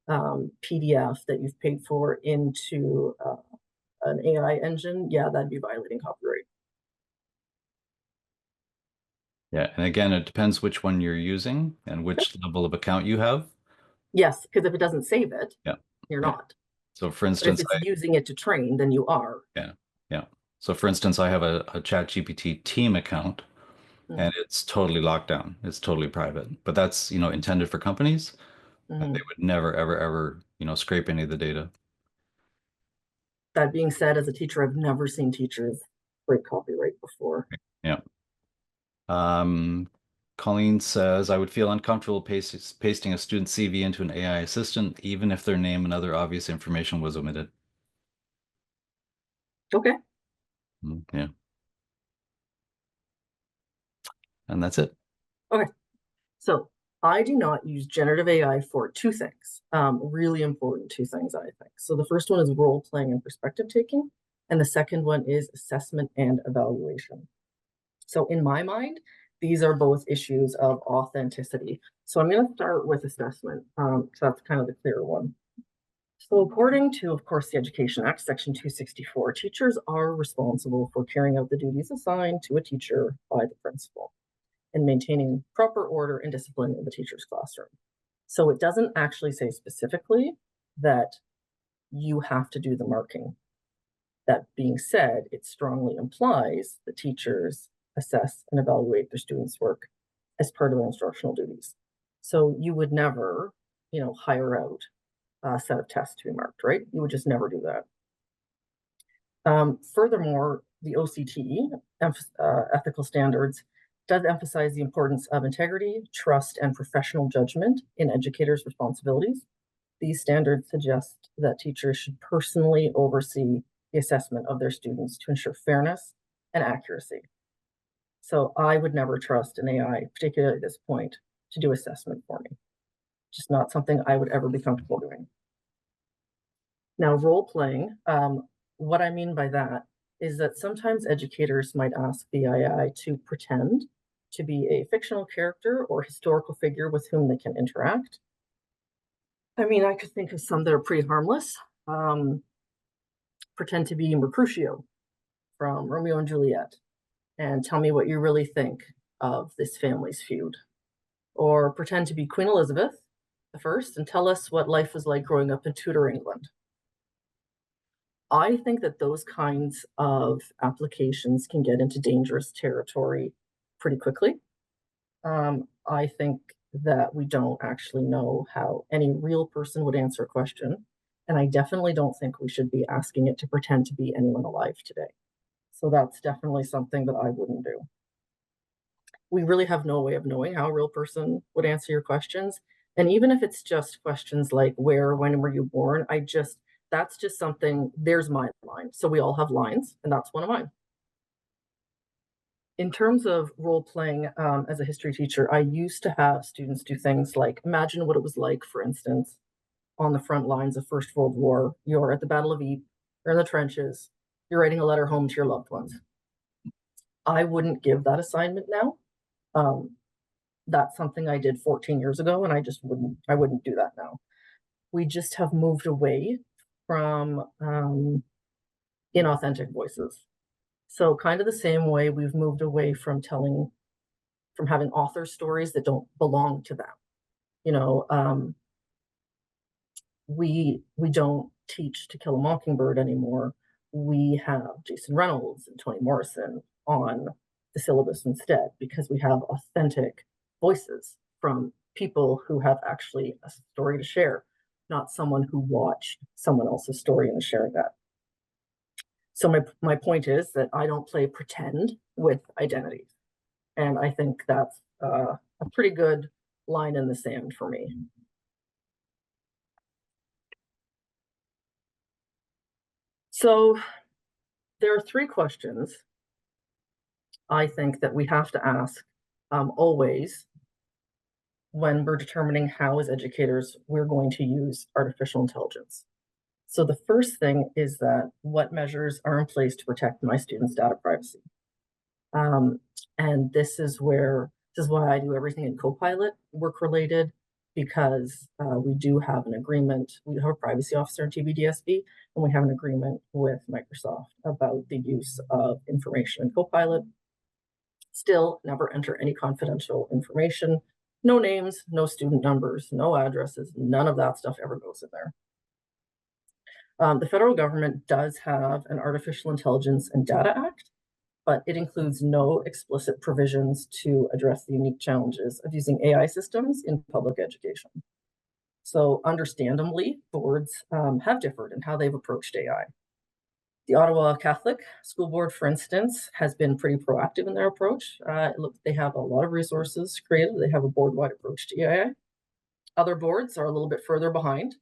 PDF that you've paid for into an AI engine, yeah, that'd be violating copyright. Yeah. And again, it depends which one you're using and which level of account you have. Yes, because if it doesn't save it, Yeah. you're Yeah. not. So for But if instance, it's using it to train, then you are. yeah. Yeah. So for instance, I have a ChatGPT team account and Mhm. it's totally locked down. It's totally private, but that's, intended for companies and they Mhm. would never, ever, ever, scrape any of the data. That being said, as a teacher, I've never seen teachers break copyright before. Yeah. Um, Colleen says, I would feel uncomfortable pasting a student's CV into an AI assistant, even if their name and other obvious information was omitted. Okay. Yeah. And that's it. Okay. So I do not use generative AI for two things, really important two things, I think. So the first one is role playing and perspective taking, and the second one is assessment and evaluation. So in my mind, these are both issues of authenticity. So I'm going to start with assessment, because that's kind of the clearer one. So according to, of course, the Education Act, Section 264, teachers are responsible for carrying out the duties assigned to a teacher by the principal and maintaining proper order and discipline in the teacher's classroom. So it doesn't actually say specifically that you have to do the marking. That being said, it strongly implies that teachers assess and evaluate their students' work as part of their instructional duties. So you would never, hire out a set of tests to be marked, right? You would just never do that. Furthermore, the OCTE, ethical standards, does emphasize the importance of integrity, trust, and professional judgment in educators' responsibilities. These standards suggest that teachers should personally oversee the assessment of their students to ensure fairness and accuracy. So I would never trust an AI, particularly at this point, to do assessment for me. Just not something I would ever be comfortable doing. Now, role playing, what I mean by that is that sometimes educators might ask the AI to pretend to be a fictional character or historical figure with whom they can interact. I mean, I could think of some that are pretty harmless. Pretend to be Mercutio from Romeo and Juliet and tell me what you really think of this family's feud. Or pretend to be Queen Elizabeth I and tell us what life was like growing up in Tudor England. I think that those kinds of applications can get into dangerous territory pretty quickly. I think that we don't actually know how any real person would answer a question. And I definitely don't think we should be asking it to pretend to be anyone alive today. So that's definitely something that I wouldn't do. We really have no way of knowing how a real person would answer your questions. And even if it's just questions like where, when were you born, that's just something, there's my line. So we all have lines, and that's one of mine. In terms of role playing, as a history teacher, I used to have students do things like imagine what it was like, for instance, on the front lines of First World War. You're at the Battle of Ypres, you're in the trenches, you're writing a letter home to your loved ones. I wouldn't give that assignment now. That's something I did 14 years ago, and I wouldn't do that now. We just have moved away from inauthentic voices. So kind of the same way we've moved away from having author stories that don't belong to them. You know, we don't teach To Kill a Mockingbird anymore. We have Jason Reynolds and Toni Morrison on the syllabus instead because we have authentic voices from people who have actually a story to share, not someone who watched someone else's story and is sharing that. So my point is that I don't play pretend with identities. And I think that's a pretty good line in the sand for me. So there are three questions I think that we have to ask always when we're determining how, as educators, we're going to use artificial intelligence. So the first thing is that what measures are in place to protect my students' data privacy? And this is why I do everything in Copilot work related, because we do have an agreement. We have a privacy officer in TBDSB, and we have an agreement with Microsoft about the use of information in Copilot. Still, never enter any confidential information. No names, no student numbers, no addresses, none of that stuff ever goes in there. The federal government does have an Artificial Intelligence and Data Act, but it includes no explicit provisions to address the unique challenges of using AI systems in public education. So understandably, boards have differed in how they've approached AI. The Ottawa Catholic School Board, for instance, has been pretty proactive in their approach. They have a lot of resources created. They have a board-wide approach to AI. Other boards are a little bit further behind.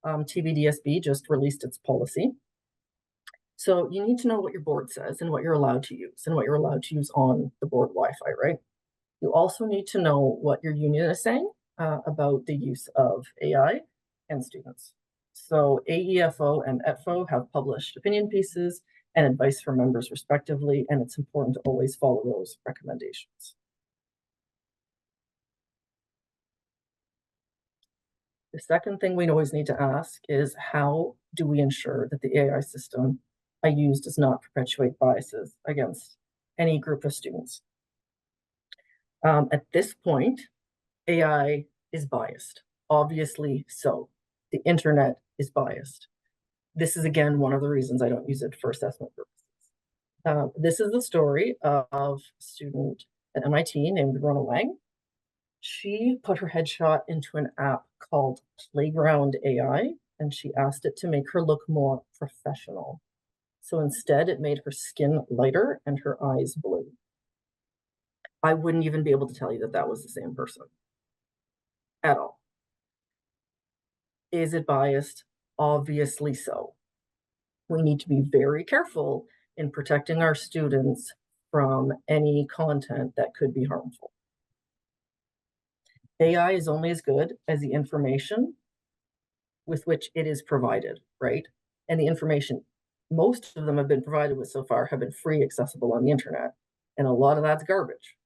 TVDSB just released its policy. So you need to know what your board says and what you're allowed to use and what you're allowed to use on the board Wi-Fi, right? You also need to know what your union is saying about the use of AI and students. So AEFO and ETFO have published opinion pieces and advice for members respectively, and it's important to always follow those recommendations. The second thing we always need to ask is, how do we ensure that the AI system I use does not perpetuate biases against any group of students? At this point, AI is biased, obviously so. The internet is biased. This is, again, one of the reasons I don't use it for assessment purposes. This is the story of a student at MIT named Rona Wang. She put her headshot into an app called Playground AI, and she asked it to make her look more professional. So instead, it made her skin lighter and her eyes blue. I wouldn't even be able to tell you that that was the same person at all. Is it biased? Obviously so. We need to be very careful in protecting our students from any content that could be harmful. AI is only as good as the information with which it is provided, right? And the information most of them have been provided with so far have been free, accessible on the internet. And a lot of that's garbage.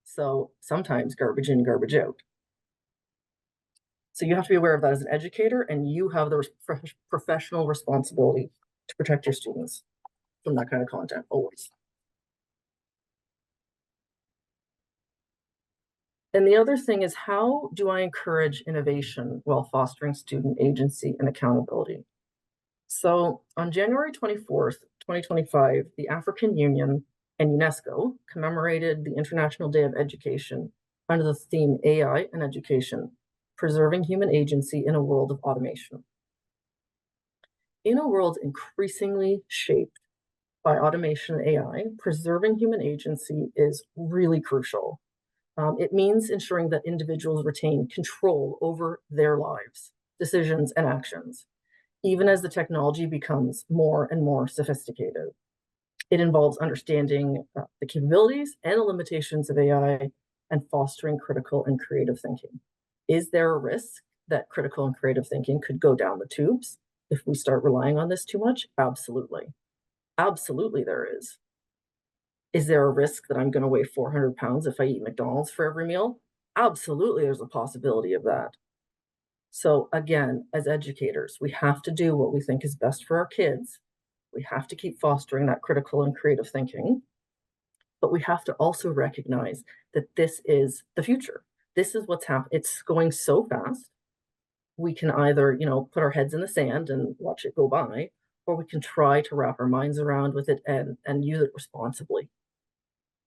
So sometimes garbage in, garbage out. So you have to be aware of that as an educator, and you have the professional responsibility to protect your students from that kind of content, always. And the other thing is, how do I encourage innovation while fostering student agency and accountability? So on January 24th, 2025, the African Union and UNESCO commemorated the International Day of Education under the theme AI and Education, Preserving Human Agency in a World of Automation. In a world increasingly shaped by automation and AI, preserving human agency is really crucial. It means ensuring that individuals retain control over their lives, decisions, and actions, even as the technology becomes more and more sophisticated. It involves understanding the capabilities and the limitations of AI and fostering critical and creative thinking. Is there a risk that critical and creative thinking could go down the tubes if we start relying on this too much? Absolutely. Absolutely, there is. Is there a risk that I'm going to weigh 400 pounds if I eat McDonald's for every meal? Absolutely, there's a possibility of that. So again, as educators, we have to do what we think is best for our kids. We have to keep fostering that critical and creative thinking. But we have to also recognize that this is the future. This is what's happening. It's going so fast. We can either, put our heads in the sand and watch it go by, or we can try to wrap our minds around with it and use it responsibly.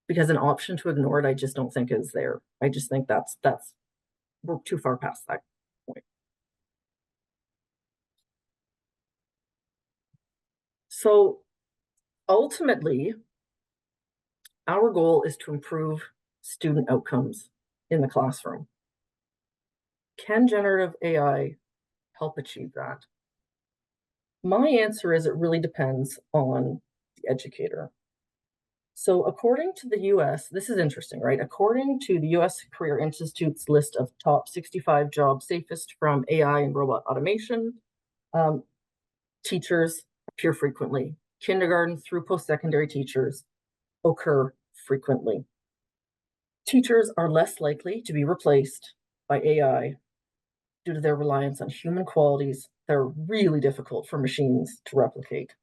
Because an option to ignore it, I just don't think is there. I just think we're too far past that point. So ultimately, our goal is to improve student outcomes in the classroom. Can generative AI help achieve that? My answer is, it really depends on the educator. So according to the US, this is interesting, right? According to the US Career Institute's list of top 65 jobs safest from AI and robot automation, teachers appear frequently. Kindergarten through post-secondary teachers occur frequently. Teachers are less likely to be replaced by AI due to their reliance on human qualities that are really difficult for machines to replicate.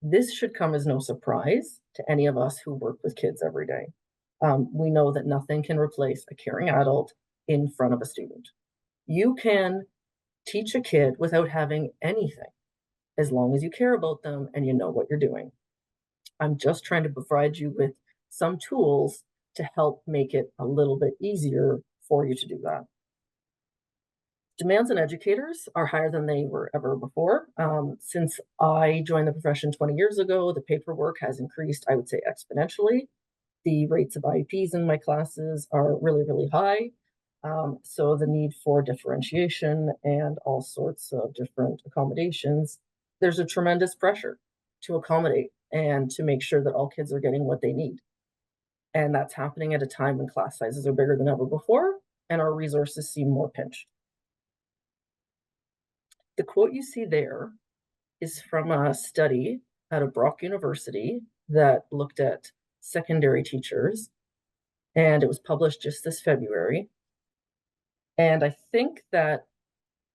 This should come as no surprise to any of us who work with kids every day. We know that nothing can replace a caring adult in front of a student. You can teach a kid without having anything, as long as you care about them and you know what you're doing. I'm just trying to provide you with some tools to help make it a little bit easier for you to do that. Demands on educators are higher than they were ever before. Since I joined the profession 20 years ago, the paperwork has increased, I would say, exponentially. The rates of IEPs in my classes are really, really high. So the need for differentiation and all sorts of different accommodations, there's a tremendous pressure to accommodate and to make sure that all kids are getting what they need. And that's happening at a time when class sizes are bigger than ever before and our resources seem more pinched. The quote you see there is from a study out of Brock University that looked at secondary teachers, and it was published just this February. And I think that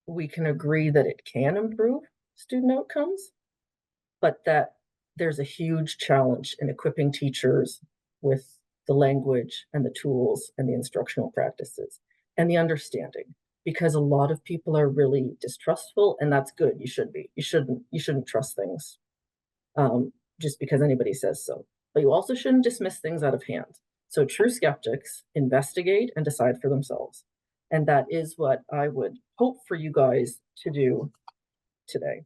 we can agree that it can improve student outcomes, but that there's a huge challenge in equipping teachers with the language and the tools and the instructional practices and the understanding, because a lot of people are really distrustful, and that's good. You should be. You shouldn't trust things just because anybody says so. But you also shouldn't dismiss things out of hand. So true skeptics investigate and decide for themselves. And that is what I would hope for you guys to do today.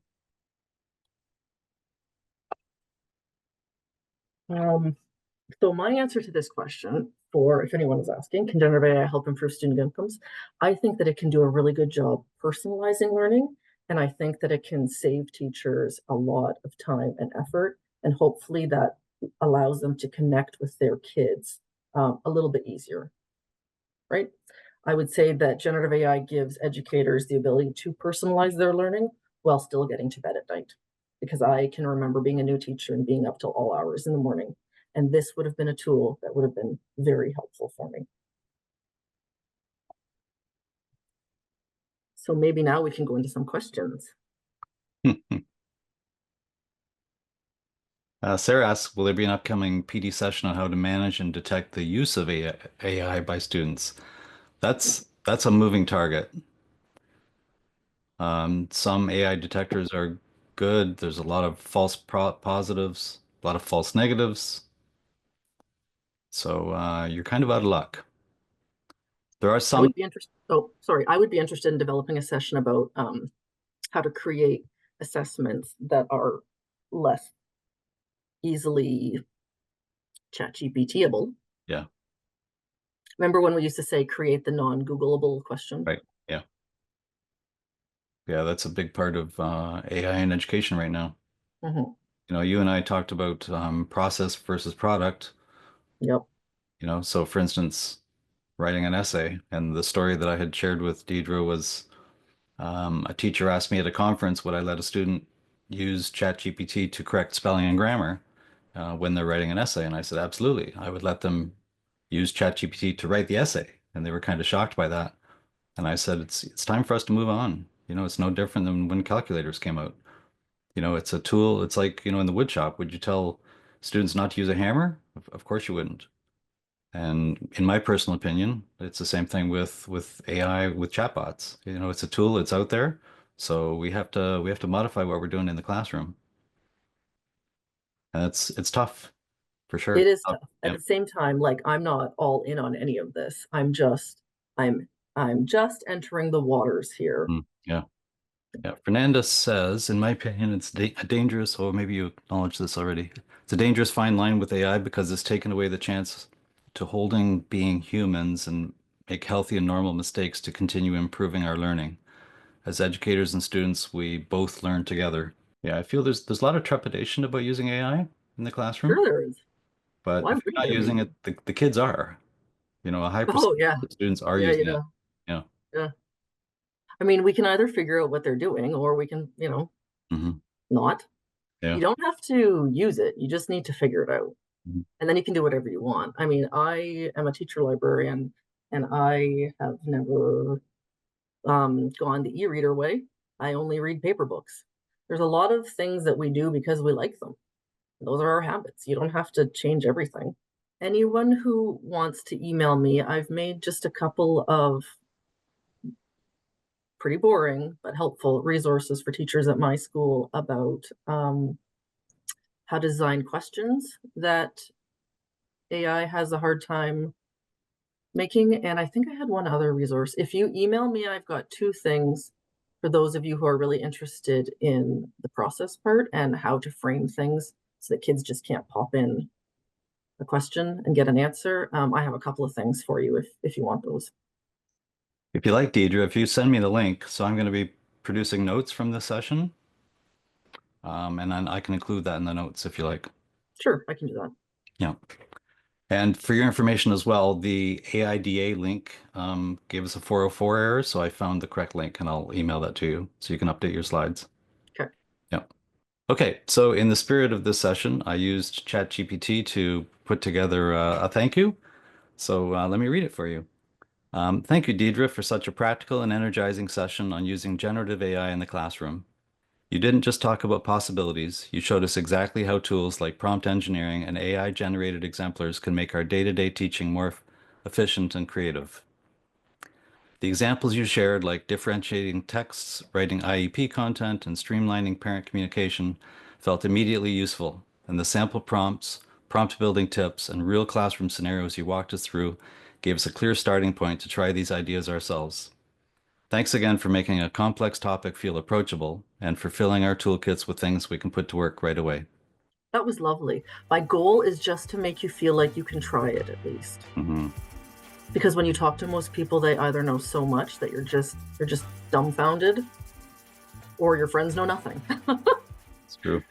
So my answer to this question, for if anyone is asking, can generative AI help improve student outcomes? I think that it can do a really good job personalizing learning, and I think that it can save teachers a lot of time and effort, and hopefully that allows them to connect with their kids a little bit easier, right? I would say that generative AI gives educators the ability to personalize their learning while still getting to bed at night. Because I can remember being a new teacher and being up till all hours in the morning. And this would have been a tool that would have been very helpful for me. So maybe now we can go into some questions. Sarah asks, will there be an upcoming PD session on how to manage and detect the use of AI by students? That's a moving target. Some AI detectors are good. There's a lot of false positives, a lot of false negatives. So you're kind of out of luck. There are I some. would be interested. Oh, sorry. I would be interested in developing a session about how to create assessments that are less easily ChatGPT-able. Yeah. Remember when we used to say create the non-Googleable question? Right. Yeah. Yeah, that's a big part of AI in education right now. Mm-hmm. You know, you and I talked about process versus product. Yep. You know, so for instance, writing an essay, and the story that I had shared with Deidre was a teacher asked me at a conference, would I let a student use ChatGPT to correct spelling and grammar when they're writing an essay? And I said, absolutely. I would let them use ChatGPT to write the essay. And they were kind of shocked by that. And I said, it's time for us to move on. You know, it's no different than when calculators came out. You know, it's a tool. It's like, you know, in the wood shop, would you tell students not to use a hammer? Of course you wouldn't. And in my personal opinion, it's the same thing with AI, with chatbots. You know, it's a tool, it's out there. So we have to modify what we're doing in the classroom. And it's tough for sure. It is Oh, tough. At yeah. the same time, like I'm not all in on any of this. I'm just entering the waters here. Yeah. Yeah. Fernanda says, in my opinion, it's a dangerous, or maybe you acknowledge this already. It's a dangerous fine line with AI because it's taken away the chance to holding being humans and make healthy and normal mistakes to continue improving our learning. As educators and students, we both learn together. Yeah, I feel there's a lot of trepidation about using AI in the Sure classroom, there is. but Why if you're wouldn't not there using be? it, the kids are. You know, a high Oh percentage yeah. of the students are Yeah, using it. yeah. Yeah. Yeah. I mean, we can either figure out what they're doing or we can, Hmm. not. Yeah. You don't have to use it. You just need to figure it out. Mhm. And then you can do whatever you want. I mean, I am a teacher librarian and I have never gone the e-reader way. I only read paper books. There's a lot of things that we do because we like them. Those are our habits. You don't have to change everything. anyone who wants to email me, I've made just a couple of pretty boring but helpful resources for teachers at my school about how to design questions that AI has a hard time making. And I think I had one other resource. If you email me, I've got two things for those of you who are really interested in the process part and how to frame things so that kids just can't pop in a question and get an answer. I have a couple of things for you if you want those. If you like, Deidre, if you send me the link, so I'm going to be producing notes from this session, and then I can include that in the notes if you like. Sure, I can do that. Yeah. And for your information as well, the AIDA link gave us a 404 error, so I found the correct link and I'll email that to you so you can update your slides. Okay. Yeah. Okay, so in the spirit of this session, I used ChatGPT to put together a thank you. So let me read it for you. Thank you, Deidre, for such a practical and energizing session on using generative AI in the classroom. You didn't just talk about possibilities, you showed us exactly how tools like prompt engineering and AI-generated exemplars can make our day-to-day teaching more efficient and creative. The examples you shared, like differentiating texts, writing IEP content, and streamlining parent communication, felt immediately useful, and the sample prompts, prompt building tips, and real classroom scenarios you walked us through gave us a clear starting point to try these ideas ourselves. Thanks again for making a complex topic feel approachable and for filling our toolkits with things we can put to work right away. That was lovely. My goal is just to make you feel like you can try it at least. Mm-hmm. Because when you talk to most people, they either know so much that you're just dumbfounded, or your friends know nothing. It's true.